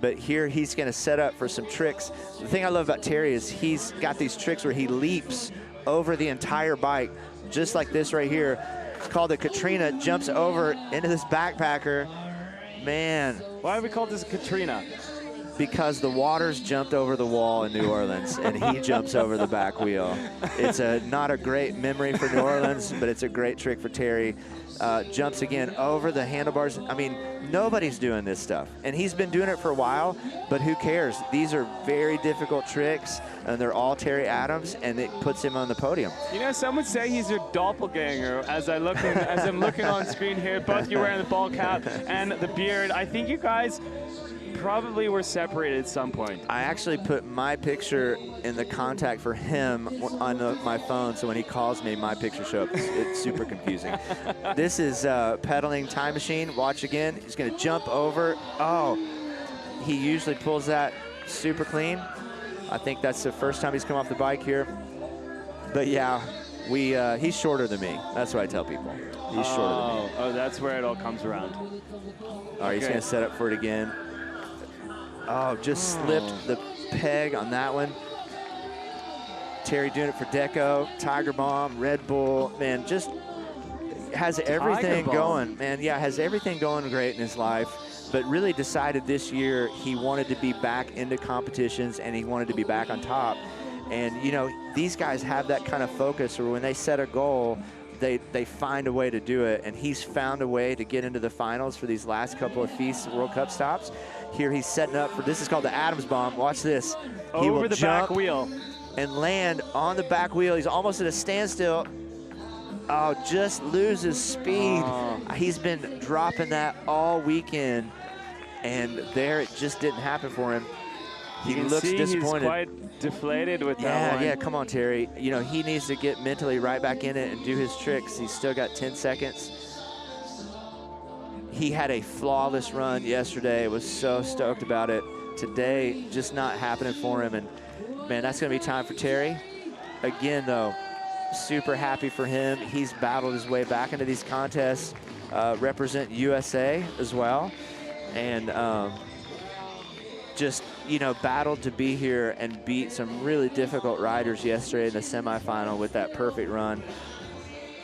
[SPEAKER 3] but here he's gonna set up for some tricks. The thing I love about Terry is he's got these tricks where he leaps over the entire bike, just like this right here. It's called the Katrina, jumps over into this backpacker. Man.
[SPEAKER 2] Why have we called this Katrina?
[SPEAKER 3] Because the waters jumped over the wall in New Orleans, and he jumps over the back wheel. It's not a great memory for New Orleans, but it's a great trick for Terry. Jumps again over the handlebars. I mean, nobody's doing this stuff, and he's been doing it for a while, but who cares? These are very difficult tricks, and they're all Terry Adams, and it puts him on the podium.
[SPEAKER 2] You know, some would say he's your doppelganger. As I'm looking on screen here, both you wearing the ball cap and the beard. I think you guys probably were separated at some point.
[SPEAKER 3] I actually put my picture in the contact for him on my phone, so when he calls me, my picture shows up. It's super confusing. This is pedaling time machine. Watch again. He's going to jump over. Oh, he usually pulls that super clean. I think that's the first time he's come off the bike here. But yeah, he's shorter than me. That's what I tell people. He's shorter than me.
[SPEAKER 2] Oh, that's where it all comes around.
[SPEAKER 3] All right, he's going to set up for it again. Oh, just slipped the peg on that one. Terry doing it for Deco, Tiger Bomb, Red Bull. Man, just has everything going. Man, yeah, has everything going great in his life, but really decided this year he wanted to be back into competitions and he wanted to be back on top. And, you know, these guys have that kind of focus where when they set a goal, they find a way to do it, and he's found a way to get into the finals for these last couple of FISE World Cup stops. Here he's setting up for, this is called the Adams Bomb. Watch this. He
[SPEAKER 2] Over
[SPEAKER 3] will
[SPEAKER 2] the
[SPEAKER 3] jump
[SPEAKER 2] back wheel
[SPEAKER 3] and land on the back wheel. He's almost at a standstill. Oh, just loses speed. He's been dropping that all weekend, and there it just didn't happen for him. He looks disappointed.
[SPEAKER 2] He's quite deflated with that one.
[SPEAKER 3] Yeah, come on, Terry. You know, he needs to get mentally right back in it and do his tricks. He's still got 10 seconds. He had a flawless run yesterday. Was so stoked about it. Today, just not happening for him. And, man, that's going to be time for Terry. Again, though, super happy for him. He's battled his way back into these contests, represent USA as well. And just, you know, battled to be here and beat some really difficult riders yesterday in the semifinal with that perfect run.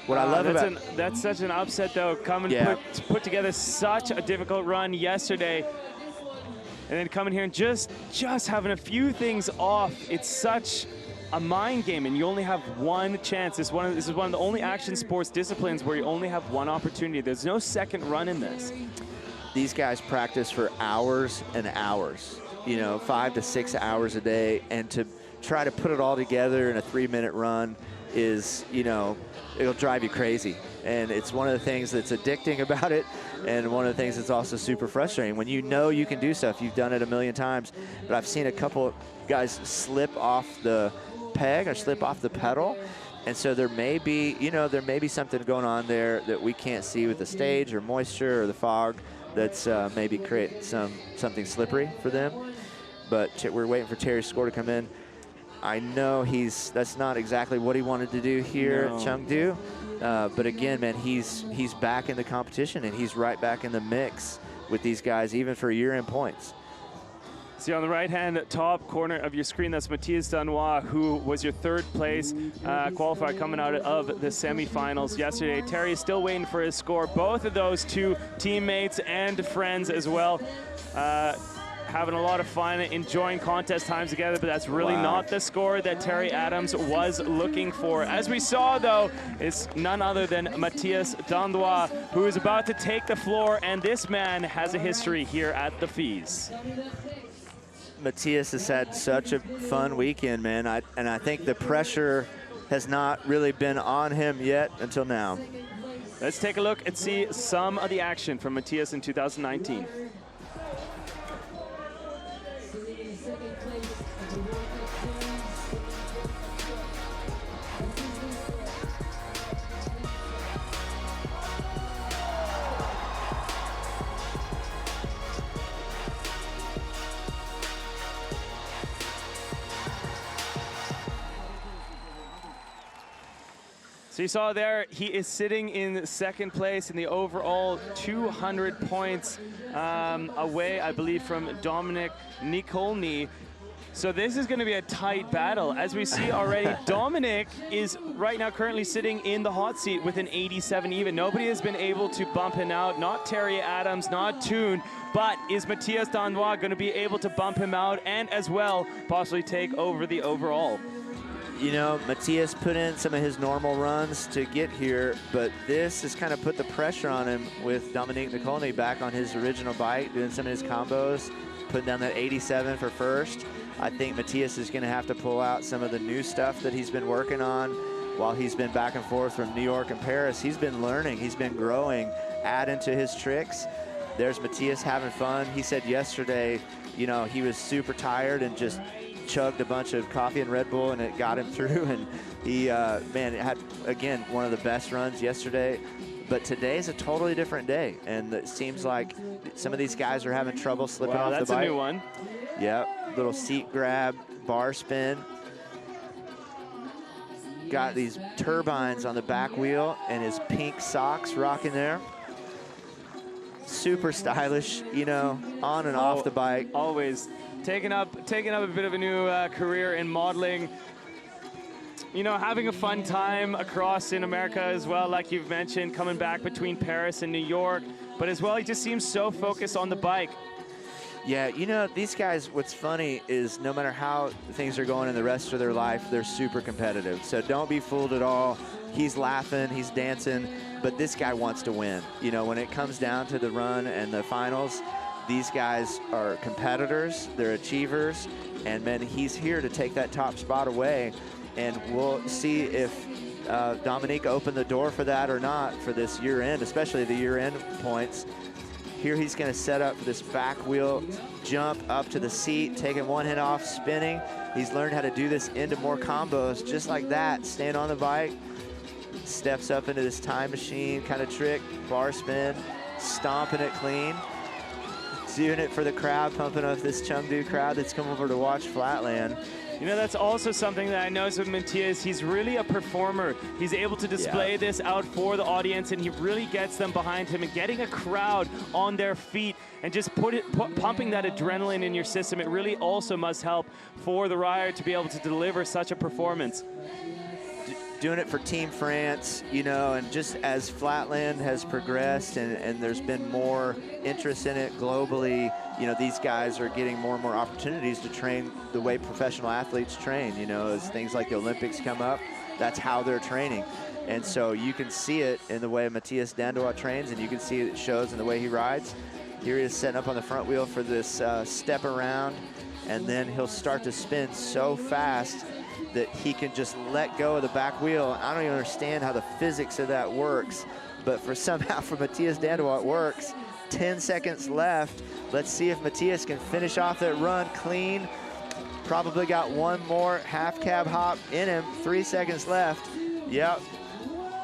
[SPEAKER 3] What I love about
[SPEAKER 2] that's such an upset, though. Put together such a difficult run yesterday, and then coming here and just having a few things off. It's such a mind game, and you only have one chance. This is one of the only action sports disciplines where you only have one opportunity. There's no second run in this.
[SPEAKER 3] These guys practice for hours and hours, you know, 5 to 6 hours a day, and to try to put it all together in a 3-minute run is, you know, it'll drive you crazy. And it's one of the things that's addicting about it, and one of the things that's also super frustrating. When you know you can do stuff, you've done it a million times, but I've seen a couple guys slip off the peg or slip off the pedal, and so there may be, you know, there may be something going on there that we can't see with the stage or moisture or the fog that's maybe create something slippery for them. But we're waiting for Terry's score to come in. I know that's not exactly what he wanted to do here at CHENGDU, but again, man, he's back in the competition, and he's right back in the mix with these guys, even for year-end points.
[SPEAKER 2] See on the right-hand top corner of your screen, that's Matias Dandois, who was your third place qualifier coming out of the semifinals yesterday. Terry is still waiting for his score. Both of those two teammates and friends as well. Having a lot of fun, enjoying contest times together, but that's really not the score that Terry Adams was looking for. As we saw, though, it's none other than Matias Dandois, who is about to take the floor, and this man has a history here at the FISE.
[SPEAKER 3] Matias has had such a fun weekend, man, and I think the pressure has not really been on him yet until now.
[SPEAKER 2] Let's take a look and see some of the action from Matias in 2019. So you saw there, he is sitting in second place in the overall, 200 points away, I believe, from Dominique Nikolni. So this is going to be a tight battle. As we see already, Dominic is right now currently sitting in the hot seat with an 87 even. Nobody has been able to bump him out, not Terry Adams, not Tun, but is Matias Dandois going to be able to bump him out and as well possibly take over the overall?
[SPEAKER 3] You know, Matias put in some of his normal runs to get here, but this has kind of put the pressure on him with Dominique Nikolni back on his original bike, doing some of his combos, putting down that 87 for first. I think Matias is going to have to pull out some of the new stuff that he's been working on while he's been back and forth from New York and Paris. He's been learning, he's been growing, adding to his tricks. There's Matias having fun. He said yesterday, you know, he was super tired and just chugged a bunch of coffee and Red Bull and it got him through. And he, man, it had, again, one of the best runs yesterday. But today's a totally different day. And it seems like some of these guys are having trouble slipping off the bike.
[SPEAKER 2] That's a new one.
[SPEAKER 3] Yep, little seat grab, bar spin. Got these turbines on the back wheel and his pink socks rocking there. Super stylish, you know, on and off the bike.
[SPEAKER 2] Always taking up a bit of a new career in modeling. You know, having a fun time across in America as well, like you've mentioned, coming back between Paris and New York. But as well, he just seems so focused on the bike.
[SPEAKER 3] Yeah, you know, these guys, what's funny is no matter how things are going in the rest of their life, they're super competitive. So don't be fooled at all. He's laughing, he's dancing, but this guy wants to win. You know, when it comes down to the run and the finals, these guys are competitors, they're achievers, and man, he's here to take that top spot away. And we'll see if Dominique opened the door for that or not for this year end, especially the year end points. Here he's going to set up for this back wheel jump up to the seat, taking one hand off, spinning. He's learned how to do this into more combos, just like that, staying on the bike. Steps up into this time machine kind of trick, bar spin, stomping it clean. Doing it for the crowd, pumping up this CHENGDU crowd that's come over to watch Flatland.
[SPEAKER 2] You know, that's also something that I noticed with Matias. He's really a performer. He's able to display this out for the audience, and he really gets them behind him and getting a crowd on their feet and just pumping that adrenaline in your system. It really also must help for the rider to be able to deliver such a performance.
[SPEAKER 3] Doing it for Team France, you know, and just as Flatland has progressed and there's been more interest in it globally, you know, these guys are getting more and more opportunities to train the way professional athletes train, you know, as things like the Olympics come up, that's how they're training. And so you can see it in the way Matias Dandois trains, and you can see it shows in the way he rides. Here he is setting up on the front wheel for this step around, and then he'll start to spin so fast that he can just let go of the back wheel. I don't even understand how the physics of that works, but somehow for Matias Dandois it works. 10 seconds left. Let's see if Matias can finish off that run clean. Probably got one more half cab hop in him. 3 seconds left. Yep.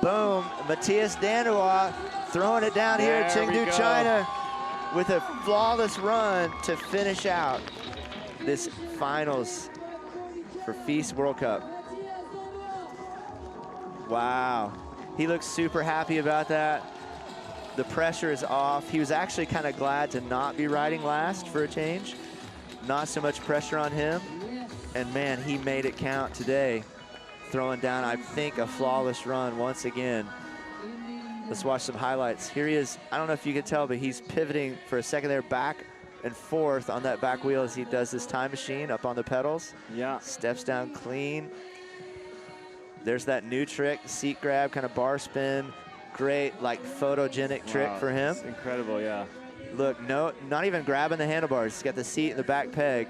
[SPEAKER 3] Boom. Matias Dandois throwing it down here at CHENGDU, China, with a flawless run to finish out this finals for FISE World Cup. Wow. He looks super happy about that. The pressure is off. He was actually kind of glad to not be riding last for a change. Not so much pressure on him. And man, he made it count today. Throwing down, I think, a flawless run once again. Let's watch some highlights. Here he is. I don't know if you can tell, but he's pivoting for a second there, back and forth on that back wheel as he does this time machine up on the pedals.
[SPEAKER 2] Yeah.
[SPEAKER 3] Steps down clean. There's that new trick, seat grab, kind of bar spin. Great, like, photogenic trick for him.
[SPEAKER 2] It's incredible, yeah.
[SPEAKER 3] Look, no, not even grabbing the handlebars. He's got the seat in the back peg.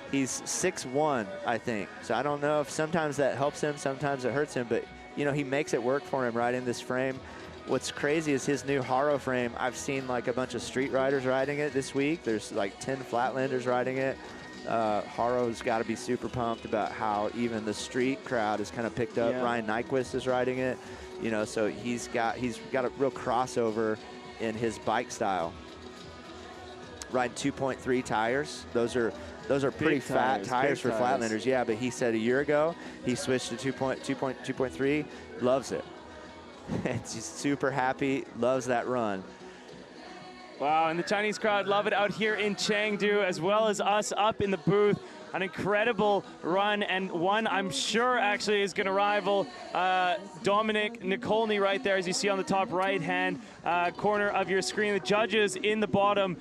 [SPEAKER 3] He's 6'1", I think. So I don't know if sometimes that helps him, sometimes it hurts him, but, you know, he makes it work for him riding this frame. What's crazy is his new Haro frame. I've seen like a bunch of street riders riding it this week. There's like 10 Flatlanders riding it. Haro's got to be super pumped about how even the street crowd has kind of picked up. Yeah. Ryan Nyquist is riding it, you know, so he's got a real crossover in his bike style. riding 2.3 tires. Those are pretty fat tires for Flatlanders. Yeah, but he said a year ago he switched to 2.3. Loves it. And he's super happy. Loves that run.
[SPEAKER 2] Wow, and the Chinese crowd love it out here in Chengdu, as well as us up in the booth. An incredible run, and one I'm sure actually is going to rival Dominique Nikolni right there, as you see on the top right-hand corner of your screen. The judges in the bottom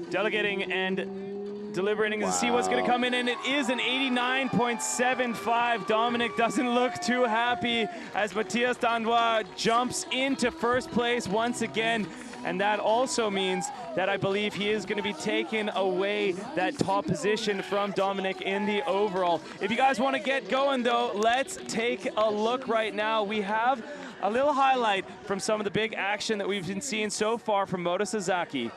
[SPEAKER 2] delegating and deliberating to see what's going to come in, and it is an 89.75. Dominic doesn't look too happy as Matias Dandois jumps into first place once again. And that also means that I believe he is going to be taking away that top position from Dominic in the overall. If you guys want to get going, though, let's take a look right now. We have a little highlight from some of the big action that we've been seeing so far from Moto Suzaki.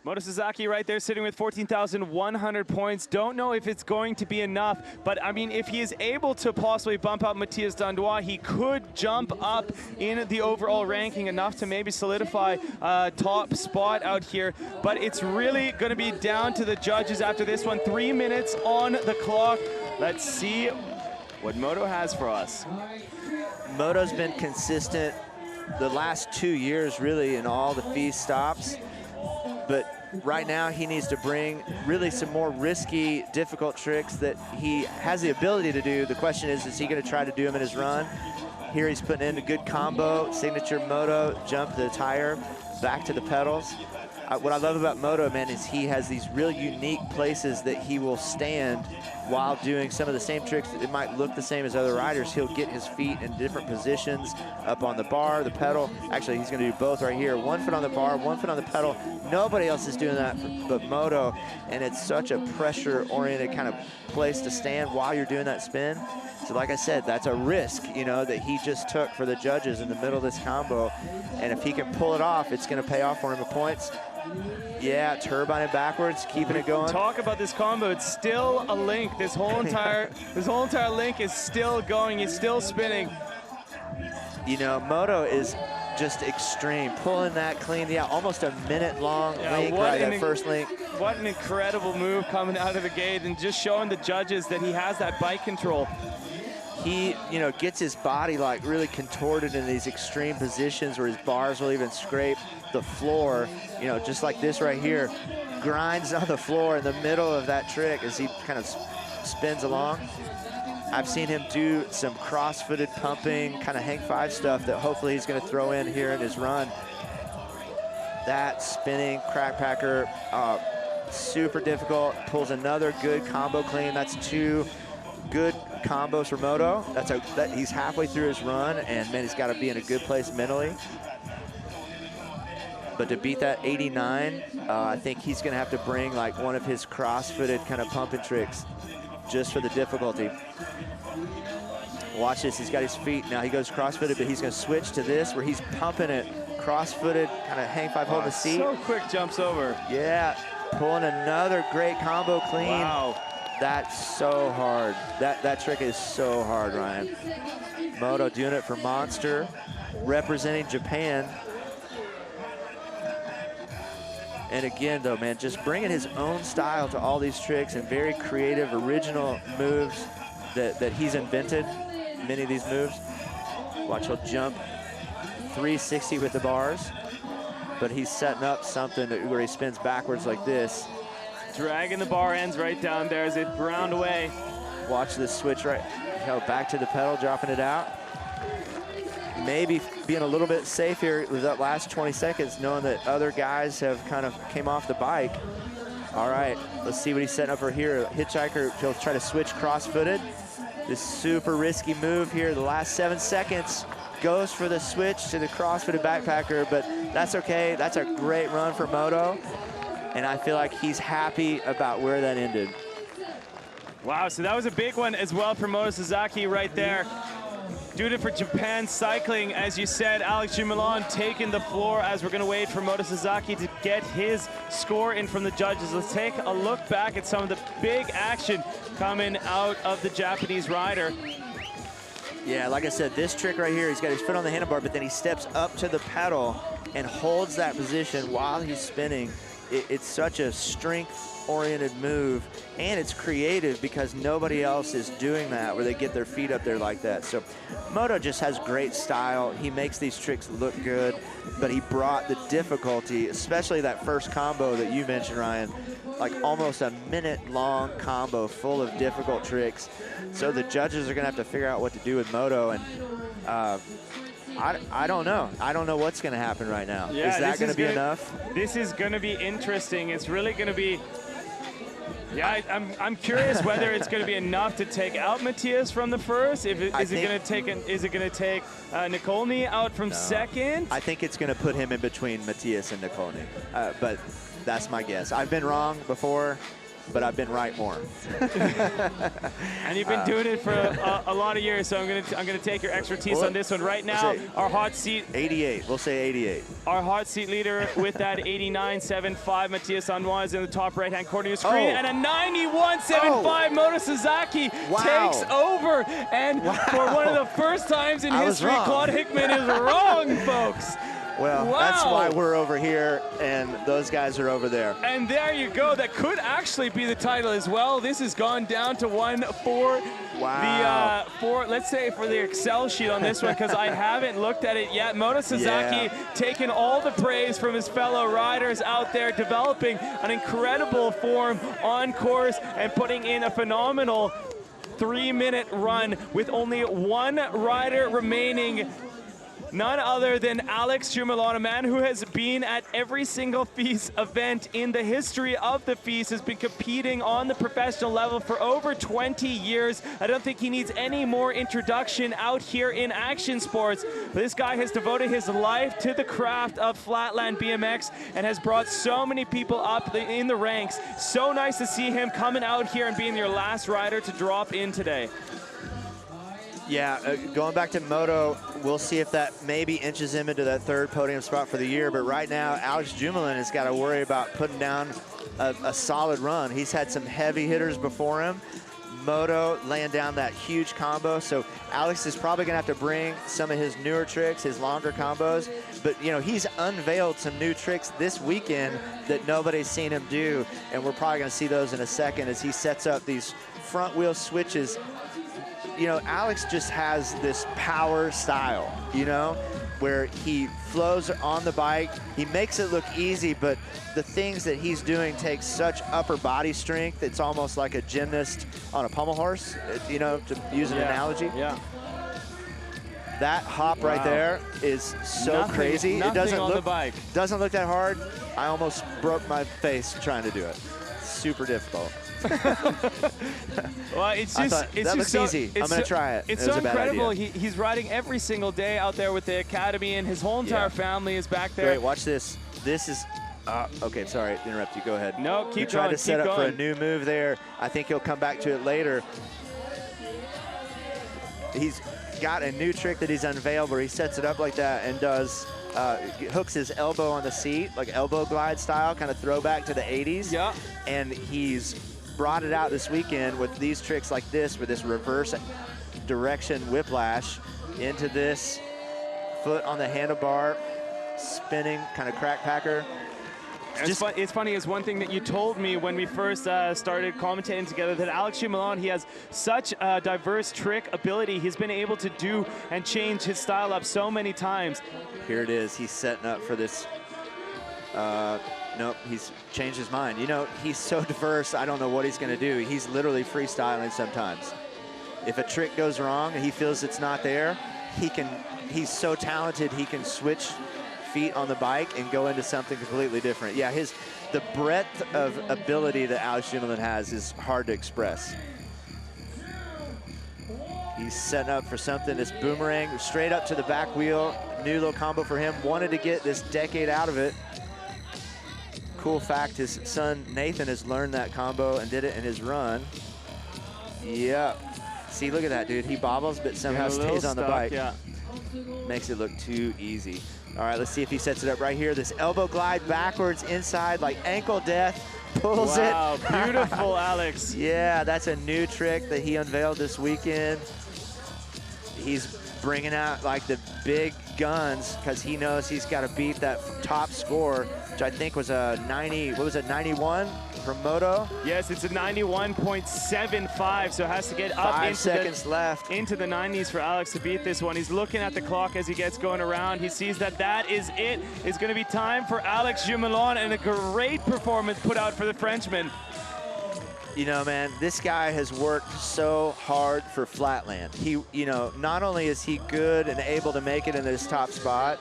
[SPEAKER 2] Moto Suzaki right there sitting with 14,100 points. Don't know if it's going to be enough, but I mean, if he is able to possibly bump out Matias Dandois, he could jump up in the overall ranking enough to maybe solidify a top spot out here. But it's really going to be down to the judges after this one. 3 minutes on the clock. Let's see what Moto has for us.
[SPEAKER 3] Moto's been consistent the last 2 years, really, in all the FISE stops. But right now he needs to bring really some more risky, difficult tricks that he has the ability to do. The question is he going to try to do them in his run? Here he's putting in a good combo, signature Moto, jump the tire, back to the pedals. What I love about Moto, man, is he has these really unique places that he will stand while doing some of the same tricks that might look the same as other riders. He'll get his feet in different positions, up on the bar, the pedal. Actually, he's gonna do both right here. 1 foot on the bar, 1 foot on the pedal. Nobody else is doing that but Moto, and it's such a pressure-oriented kind of place to stand while you're doing that spin. So like I said, that's a risk, you know, that he just took for the judges in the middle of this combo. And if he can pull it off, it's gonna pay off for him in points. Yeah, turbining backwards, keeping it going.
[SPEAKER 2] Talk about this combo. It's still a link. This whole entire link is still going. It's still spinning.
[SPEAKER 3] You know, Moto is just extreme. Pulling that clean, yeah, almost a minute-long link, right, that first link.
[SPEAKER 2] What an incredible move coming out of the gate and just showing the judges that he has that bike control.
[SPEAKER 3] He, you know, gets his body like really contorted in these extreme positions where his bars will even scrape the floor, you know, just like this right here. Grinds on the floor in the middle of that trick as he kind of spins along. I've seen him do some cross-footed pumping, kind of hang five stuff that hopefully he's going to throw in here in his run. That spinning crackpacker, super difficult. Pulls another good combo clean. That's 2 good combos for Moto. He's halfway through his run, and man, he's got to be in a good place mentally. But to beat that 89, I think he's going to have to bring like one of his cross-footed kind of pumping tricks just for the difficulty. Watch this, he's got his feet. Now he goes cross-footed, but he's going to switch to this where he's pumping it cross-footed, kind of hang five, holding the seat.
[SPEAKER 2] So quick jumps over.
[SPEAKER 3] Yeah, pulling another great combo clean.
[SPEAKER 2] Wow.
[SPEAKER 3] That's so hard. That trick is so hard, Ryan. Moto doing it for Monster, representing Japan. And again, though, man, just bringing his own style to all these tricks and very creative, original moves that he's invented, many of these moves. Watch, he'll jump 360 with the bars, but he's setting up something where he spins backwards like this.
[SPEAKER 2] Dragging the bar ends right down there as it ground away.
[SPEAKER 3] Watch this switch right, back to the pedal, dropping it out. Maybe being a little bit safe here with that last 20 seconds, knowing that other guys have kind of came off the bike. All right, let's see what he's setting up for here. Hitchhiker, he'll try to switch cross-footed. This super risky move here, the last 7 seconds. Goes for the switch to the cross-footed backpacker, but that's okay. That's a great run for Moto. And I feel like he's happy about where that ended.
[SPEAKER 2] Wow, so that was a big one as well for Moto Suzaki right there. Doing it for Japan Cycling, as you said, Alex Jumalon taking the floor as we're gonna wait for Moto Suzaki to get his score in from the judges. Let's take a look back at some of the big action coming out of the Japanese rider.
[SPEAKER 3] Yeah, like I said, this trick right here, he's got his foot on the handlebar, but then he steps up to the pedal and holds that position while he's spinning. It's such a strength-oriented move, and it's creative because nobody else is doing that, where they get their feet up there like that. So Moto just has great style. He makes these tricks look good, but he brought the difficulty, especially that first combo that you mentioned, Ryan, like almost a minute-long combo full of difficult tricks. So the judges are gonna have to figure out what to do with Moto, and I don't know. I don't know what's gonna happen right now.
[SPEAKER 2] Yeah,
[SPEAKER 3] is that gonna be enough?
[SPEAKER 2] This is gonna be interesting. It's really gonna be, yeah, I'm curious whether it's gonna be enough to take out Matias from the first. Is it gonna take Nikolni out from second?
[SPEAKER 3] I think it's gonna put him in between Matias and Nikolni, but that's my guess. I've been wrong before, but I've been right more.
[SPEAKER 2] And you've been doing it for a lot of years, so I'm gonna take your expertise on this one. Right now, our hot seat
[SPEAKER 3] 88. We'll say 88.
[SPEAKER 2] Our hot seat leader with that 89.75, Matias Dandois, is in the top right-hand corner of your screen, and a 91.75 Moto Suzaki takes over. And for one of the first times in history, Claude Hickman is wrong, folks.
[SPEAKER 3] Well, that's why we're over here and those guys are over there.
[SPEAKER 2] And there you go. That could actually be the title as well. This has gone down to one for the let's say for the Excel sheet on this one, because I haven't looked at it yet. Moto Suzaki taking all the praise from his fellow riders out there, developing an incredible form on course and putting in a phenomenal 3-minute run with only one rider remaining. None other than Alex Jumalon, a man who has been at every single FISE event in the history of the FISE, has been competing on the professional level for over 20 years. I don't think he needs any more introduction out here in action sports. But this guy has devoted his life to the craft of Flatland BMX and has brought so many people up in the ranks. So nice to see him coming out here and being your last rider to drop in today.
[SPEAKER 3] Yeah, going back to Moto, we'll see if that maybe inches him into that third podium spot for the year. But right now, Alex Jumalon has got to worry about putting down a solid run. He's had some heavy hitters before him. Moto laying down that huge combo. So Alex is probably going to have to bring some of his newer tricks, his longer combos. But, you know, he's unveiled some new tricks this weekend that nobody's seen him do. And we're probably going to see those in a second as he sets up these front wheel switches. You know, Alex just has this power style, you know, where he flows on the bike. He makes it look easy, but the things that he's doing take such upper body strength. It's almost like a gymnast on a pommel horse, you know, to use an analogy.
[SPEAKER 2] Yeah.
[SPEAKER 3] That hop right there is so crazy. It doesn't look that hard. I almost broke my face trying to do it. Super difficult.
[SPEAKER 2] Well, it's just
[SPEAKER 3] that looks easy. I'm gonna try it.
[SPEAKER 2] It's so incredible. He's riding every single day out there with the academy, and his whole entire family is back there.
[SPEAKER 3] Great, watch this. This is okay. Sorry to interrupt you. Go ahead.
[SPEAKER 2] No, keep going.
[SPEAKER 3] He tried to set up for a new move there. I think he'll come back to it later. He's got a new trick that he's unveiled where he sets it up like that and does hooks his elbow on the seat, like elbow glide style, kind of throwback to the 80s.
[SPEAKER 2] Yeah.
[SPEAKER 3] And he's brought it out this weekend with these tricks like this, with this reverse direction whiplash into this foot on the handlebar, spinning kind of crack packer.
[SPEAKER 2] It's funny, it's one thing that you told me when we first started commentating together, that Alex Jumalon, he has such a diverse trick ability. He's been able to do and change his style up so many times.
[SPEAKER 3] Here it is. He's setting up for this. Nope, he's changed his mind. You know, he's so diverse, I don't know what he's going to do. He's literally freestyling sometimes. If a trick goes wrong and he feels it's not there, he's so talented, he can switch feet on the bike and go into something completely different. Yeah, the breadth of ability that Alex Jumalon has is hard to express. He's setting up for something. This boomerang straight up to the back wheel. New little combo for him. Wanted to get this decade out of it. Cool fact, his son Nathan has learned that combo and did it in his run. Yep. See, look at that, dude. He bobbles, but somehow stays on the bike.
[SPEAKER 2] Yeah.
[SPEAKER 3] Makes it look too easy. All right, let's see if he sets it up right here. This elbow glide backwards inside, like ankle death. Pulls it.
[SPEAKER 2] Wow, beautiful, Alex.
[SPEAKER 3] Yeah, that's a new trick that he unveiled this weekend. He's bringing out like the big guns because he knows he's got to beat that top score, which I think was a 90, what was it, 91 from Moto?
[SPEAKER 2] Yes, it's a 91.75, so it has to get up
[SPEAKER 3] 5 seconds left.
[SPEAKER 2] into the 90s for Alex to beat this one. He's looking at the clock as he gets going around. He sees that that is it. It's going to be time for Alex Jumalon, and a great performance put out for the Frenchman.
[SPEAKER 3] You know, man, this guy has worked so hard for Flatland. He, you know, not only is he good and able to make it in this top spot,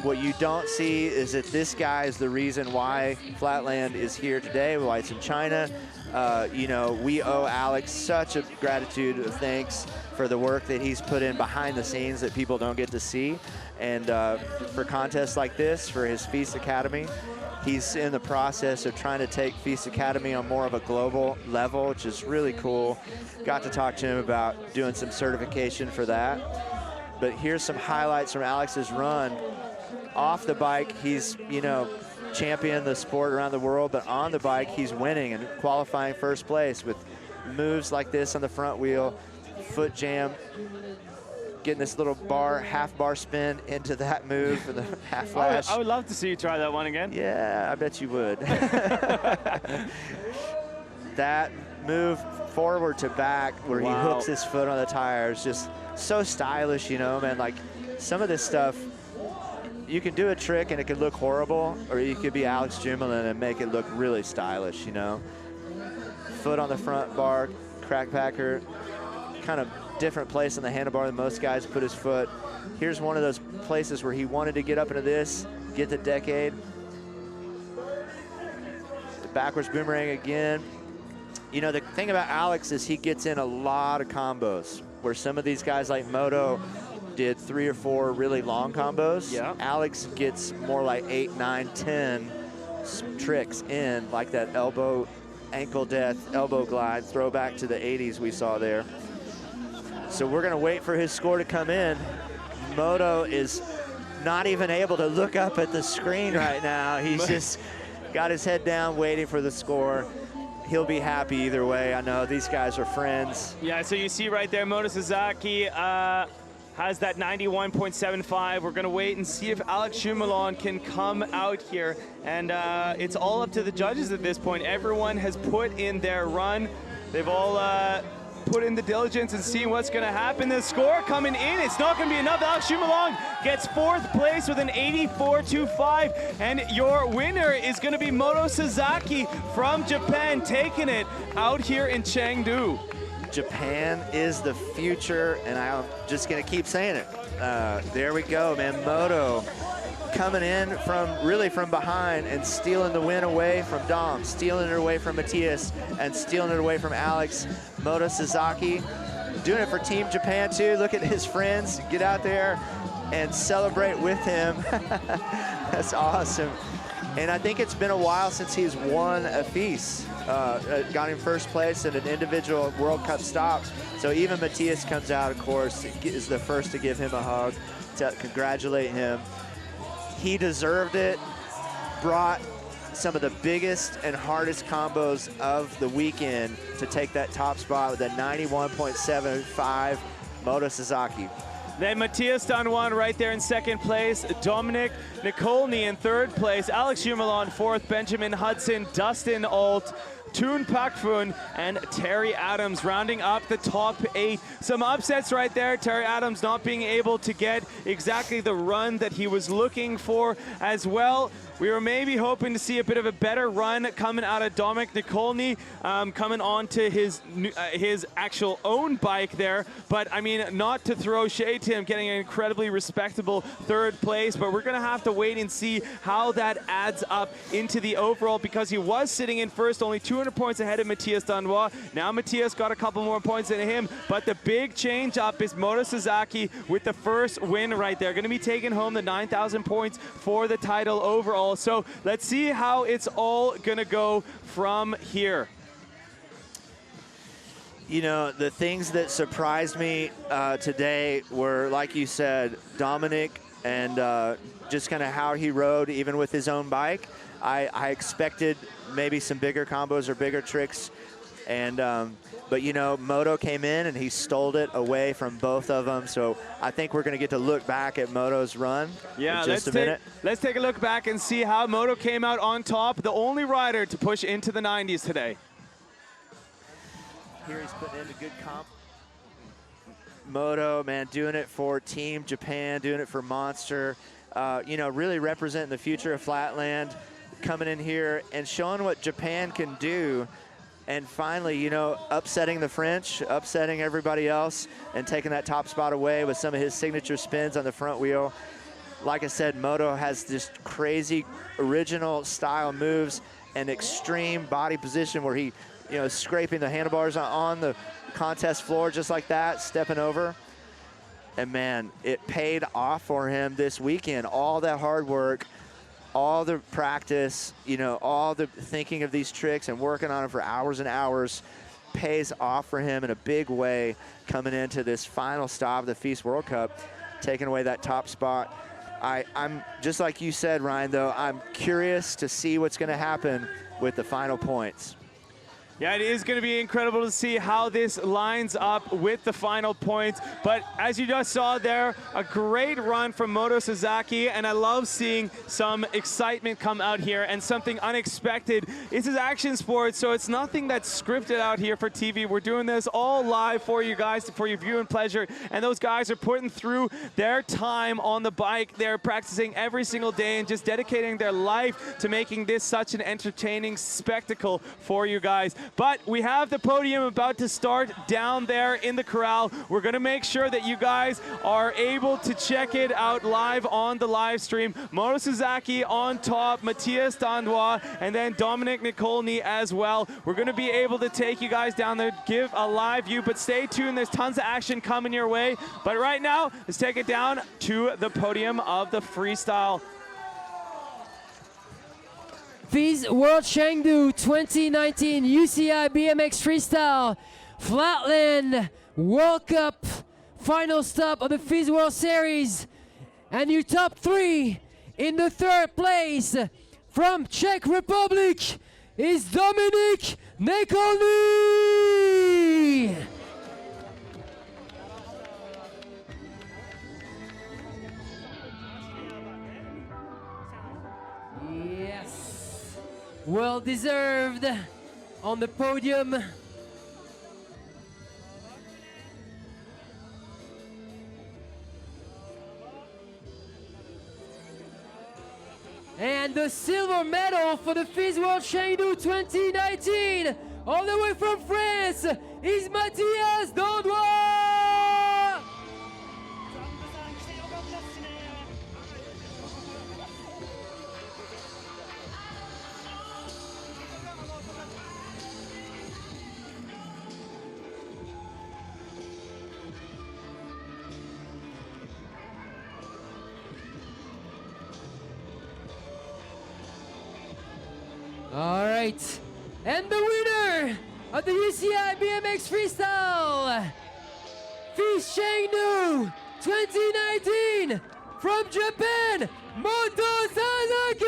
[SPEAKER 3] what you don't see is that this guy is the reason why Flatland is here today, why it's in China. You know, we owe Alex such a gratitude of thanks for the work that he's put in behind the scenes that people don't get to see. And for contests like this, for his FISE Academy, he's in the process of trying to take FISE Academy on more of a global level, which is really cool. Got to talk to him about doing some certification for that. But here's some highlights from Alex's run. Off the bike, he's, you know, championed the sport around the world, but on the bike, he's winning and qualifying first place with moves like this on the front wheel, foot jam, getting this little bar, half bar spin into that move for the half flash.
[SPEAKER 2] I would love to see you try that one again.
[SPEAKER 3] Yeah, I bet you would. That move forward to back where he hooks his foot on the tire is just so stylish, you know, man. Like, some of this stuff, you can do a trick and it could look horrible, or you could be Alex Jumalon and make it look really stylish, you know. Foot on the front bar, crack packer, kind of different place on the handlebar than most guys put his foot. Here's one of those places where he wanted to get up into this, get the decade. The backwards boomerang again. You know, the thing about Alex is he gets in a lot of combos, where some of these guys like Moto did 3 or 4 really long combos.
[SPEAKER 2] Yeah.
[SPEAKER 3] Alex gets more like 8, 9, 10 tricks in, like that elbow, ankle death, elbow glide, throwback to the 80s we saw there. So we're gonna wait for his score to come in. Moto is not even able to look up at the screen right now. He's just got his head down waiting for the score. He'll be happy either way. I know these guys are friends.
[SPEAKER 2] Yeah, so you see right there, Moto Suzaki has that 91.75. We're gonna wait and see if Alex Jumalon can come out here. And it's all up to the judges at this point. Everyone has put in their run. They've all put in the diligence and seeing what's gonna happen. The score coming in, it's not gonna be enough. Alex Jumalon gets 4th place with an 84.25, and your winner is gonna be Moto Suzaki from Japan, taking it out here in Chengdu.
[SPEAKER 3] Japan is the future, and I'm just gonna keep saying it. There we go, man. Moto coming in really from behind and stealing the win away from Dom, stealing it away from Matias, and stealing it away from Alex. Moto Suzaki doing it for Team Japan too. Look at his friends, get out there and celebrate with him. That's awesome. And I think it's been a while since he's won a FISE. Got him first place at an individual World Cup stop. So even Matias comes out, of course, is the first to give him a hug, to congratulate him. He deserved it, brought some of the biggest and hardest combos of the weekend to take that top spot with a 91.75 Moto Suzaki.
[SPEAKER 2] Then Matias Dandois right there in 2nd place, Dominique Nikolni in 3rd place, Alex Jumalon 4th, Benjamin Hudson, Dustin Alt, Tun Pakoon, and Terry Adams rounding up the top 8. Some upsets right there. Terry Adams not being able to get exactly the run that he was looking for as well. We were maybe hoping to see a bit of a better run coming out of Dominique Nikolni, coming on to his actual own bike there. But I mean, not to throw shade to him, getting an incredibly respectable 3rd place, but we're gonna have to wait and see how that adds up into the overall, because he was sitting in first, only 200 points ahead of Matias Dandois. Now Matias got a couple more points than him, but the big change up is Moto Suzaki with the first win right there. Gonna be taking home the 9,000 points for the title overall. So let's see how it's all gonna go from here.
[SPEAKER 3] You know, the things that surprised me today were, like you said, Dominic and just kind of how he rode, even with his own bike. I expected maybe some bigger combos or bigger tricks, and but you know, Moto came in and he stole it away from both of them. So I think we're going to get to look back at Moto's run in just a minute.
[SPEAKER 2] Let's take a look back and see how Moto came out on top, the only rider to push into the 90s today.
[SPEAKER 3] Here he's putting in a good comp. Moto, man, doing it for Team Japan, doing it for Monster. You know, really representing the future of Flatland, coming in here and showing what Japan can do. And finally, you know, upsetting the French, upsetting everybody else, and taking that top spot away with some of his signature spins on the front wheel. Like I said, Moto has this crazy original style moves and extreme body position where he, you know, scraping the handlebars on the contest floor just like that, stepping over. And man, it paid off for him this weekend. All that hard work, all the practice, you know, all the thinking of these tricks and working on them for hours and hours pays off for him in a big way coming into this final stop of the FISE World Cup, taking away that top spot. I'm just like you said, Ryan, though, I'm curious to see what's going to happen with the final points.
[SPEAKER 2] Yeah, it is going to be incredible to see how this lines up with the final points. But as you just saw there, a great run from Moto Suzaki, and I love seeing some excitement come out here and something unexpected. This is action sports, so it's nothing that's scripted out here for TV. We're doing this all live for you guys, for your viewing pleasure, and those guys are putting through their time on the bike. They're practicing every single day and just dedicating their life to making this such an entertaining spectacle for you guys. But we have the podium about to start down there in the corral. We're going to make sure that you guys are able to check it out live on the live stream. Moto Suzaki on top, Matias Dandois, and then Dominique Nikolni as well. We're going to be able to take you guys down there, give a live view, but stay tuned. There's tons of action coming your way. But right now, let's take it down to the podium of the freestyle.
[SPEAKER 4] FISE World CHENGDU 2019 UCI BMX Freestyle Flatland World Cup final stop of the FISE World Series. And your top three in the third place from Czech Republic is Dominique Nikolni. Well deserved on the podium. And the silver medal for the FISE World CHENGDU 2019, all the way from France, is Matias Dandois. All right, and the winner of the UCI BMX Freestyle FISE CHENGDU 2019 from Japan, Moto Suzaki!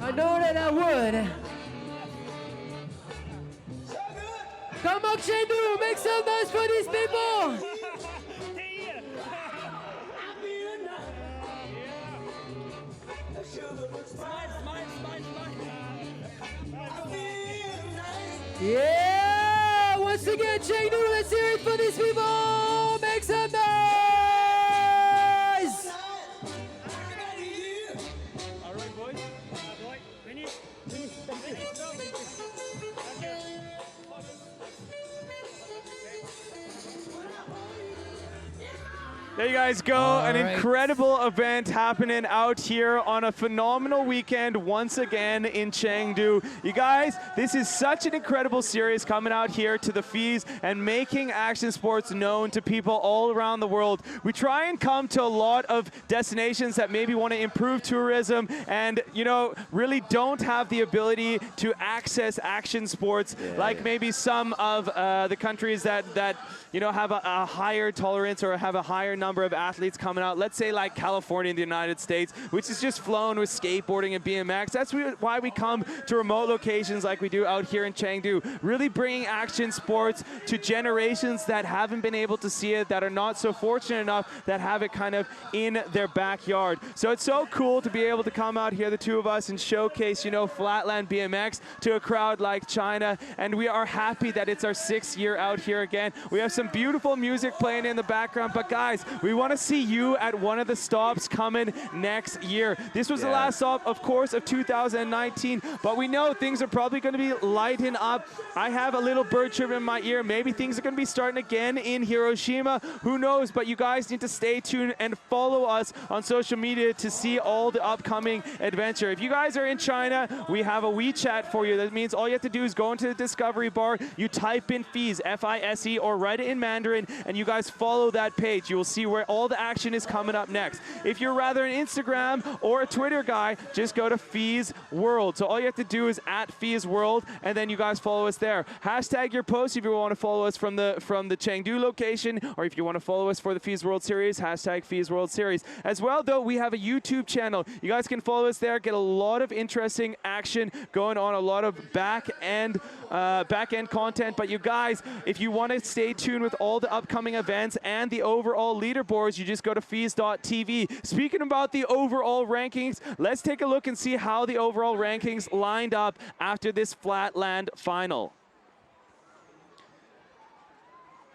[SPEAKER 4] I know that I would. Come on, CHENGDU, make some noise for these people! Yeah! Once again, CHENGDU, let's hear it for these people! Make some noise!
[SPEAKER 5] All right, boys. Finish.
[SPEAKER 2] There you guys go.
[SPEAKER 1] All
[SPEAKER 2] An
[SPEAKER 1] right.
[SPEAKER 2] incredible event happening out here on a phenomenal weekend once again in Chengdu. You guys, this is such an incredible series coming out here to the FISE and making action sports known to people all around the world. We try and come to a lot of destinations that maybe want to improve tourism and, you know, really don't have the ability to access action sports like maybe some of the countries that you know, have a higher tolerance or have a higher number of athletes coming out. Let's say like California in the United States, which is just flown with skateboarding and BMX. That's why we come to remote locations like we do out here in Chengdu, really bringing action sports to generations that haven't been able to see it, that are not so fortunate enough, that have it kind of in their backyard. So it's so cool to be able to come out here, the two of us, and showcase, you know, Flatland BMX to a crowd like China. And we are happy that it's our 6th year out here again. We have some beautiful music playing in the background, but guys, we want to see you at one of the stops coming next year. This was the last stop, of course, of 2019, but we know things are probably going to be lighting up. I have a little bird chirp in my ear. Maybe things are going to be starting again in Hiroshima. Who knows? But you guys need to stay tuned and follow us on social media to see all the upcoming adventure. If you guys are in China, we have a WeChat for you. That means all you have to do is go into the discovery bar, you type in FISE, F-I-S-E, or write it in Mandarin, and you guys follow that page. You will see where all the action is coming up next. If you're rather an Instagram or a Twitter guy, just go to FISE World. So all you have to do is at FISE World, and then you guys follow us there. Hashtag your post if you want to follow us from the Chengdu location, or if you want to follow us for the FISE World Series, hashtag FISE World Series. As well, though, we have a YouTube channel. You guys can follow us there, get a lot of interesting action going on, a lot of back-end content. But you guys, if you want to stay tuned with all the upcoming events and the overall leaderboards, you just go to FISE.tv. Speaking about the overall rankings, let's take a look and see how the overall rankings lined up after this Flatland final.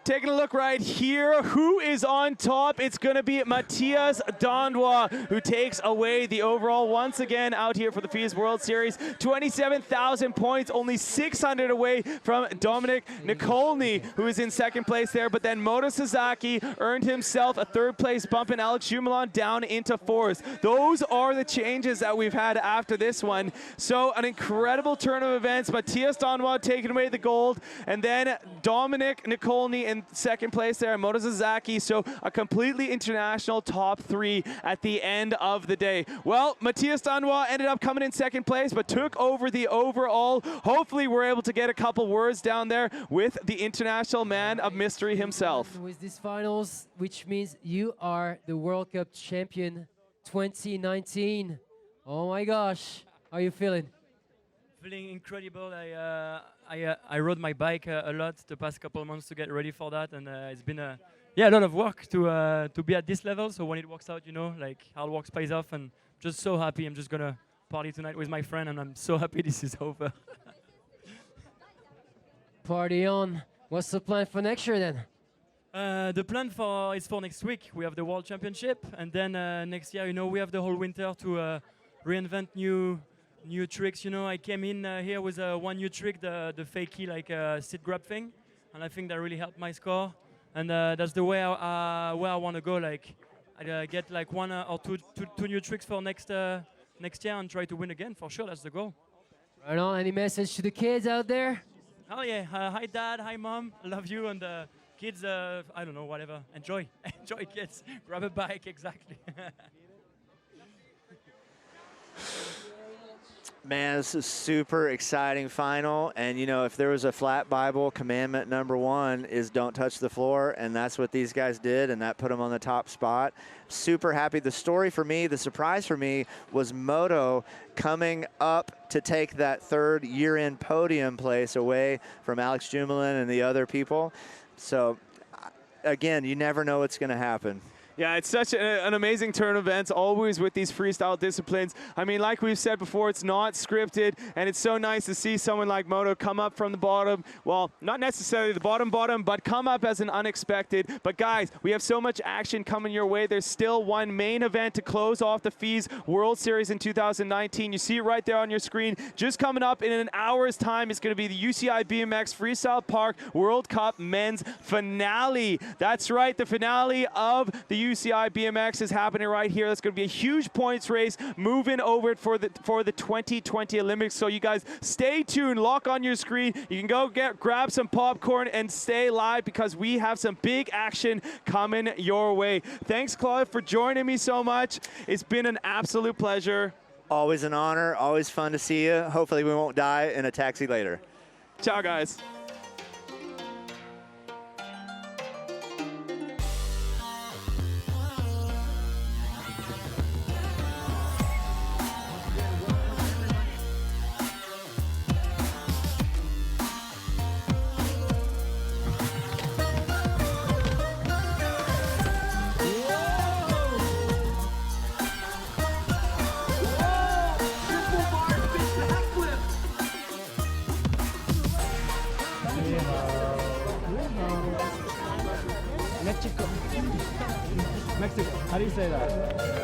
[SPEAKER 2] Taking a look right here, who is on top? It's going to be Matias Dandois, who takes away the overall once again out here for the FISE World Series. 27,000 points, only 600 away from Dominique Nikolni, who is in 2nd place there. But then Moto Suzaki earned himself a 3rd place bump, and Alex Jumalon down into 4th. Those are the changes that we've had after this one. So an incredible turn of events. Matias Dandois taking away the gold, and then Dominique Nikolni in 2nd place there, Moto Suzaki. So a completely international top 3 at the end of the day. Well, Matias Dandois ended up coming in 2nd place, but took over the overall. Hopefully we're able to get a couple words down there with the international man of mystery himself.
[SPEAKER 4] With these finals, which means you are the World Cup champion 2019. Oh my gosh, how are you feeling?
[SPEAKER 5] Feeling incredible. I rode my bike a lot the past couple of months to get ready for that, and it's been a lot of work to be at this level. So when it works out, you know, like hard work pays off, and just so happy. I'm just gonna party tonight with my friend, and I'm so happy this is over.
[SPEAKER 4] Party on. What's the plan for next year then?
[SPEAKER 5] The plan is for next week. We have the World Championship, and then next year, you know, we have the whole winter to reinvent new tricks. You know, I came in here with one new trick, the fakey, like sit grab thing, and I think that really helped my score. And that's the way where I want to go. Like, I get like one or two new tricks for next year and try to win again for sure. That's the goal.
[SPEAKER 4] Right on. Any message to the kids out there?
[SPEAKER 5] Oh yeah. Hi dad. Hi mom. I love you. And kids, I don't know, whatever. Enjoy, kids. Grab a bike. Exactly.
[SPEAKER 3] Man, this is super exciting final, and you know, if there was a flat Bible, commandment number 1 is don't touch the floor, and that's what these guys did, and that put them on the top spot. Super happy. The story for me, the surprise for me, was Moto coming up to take that 3rd year-end podium place away from Alex Jumalon and the other people. So, again, you never know what's going to happen.
[SPEAKER 2] Yeah, it's such an amazing turn of events, always with these freestyle disciplines. I mean, like we've said before, it's not scripted, and it's so nice to see someone like Moto come up from the bottom. Well, not necessarily the bottom, but come up as an unexpected. But guys, we have so much action coming your way. There's still one main event to close off the FISE World Series in 2019. You see it right there on your screen. Just coming up in an hour's time, it's going to be the UCI BMX Freestyle Park World Cup Men's Finale. That's right, the finale of the UCI BMX is happening right here. That's going to be a huge points race moving over for the 2020 Olympics. So you guys stay tuned, lock on your screen. You can go grab some popcorn and stay live because we have some big action coming your way. Thanks, Claude, for joining me so much. It's been an absolute pleasure.
[SPEAKER 3] Always an honor, always fun to see you. Hopefully we won't die in a taxi later.
[SPEAKER 2] Ciao, guys.
[SPEAKER 1] Mexico. How do you say that?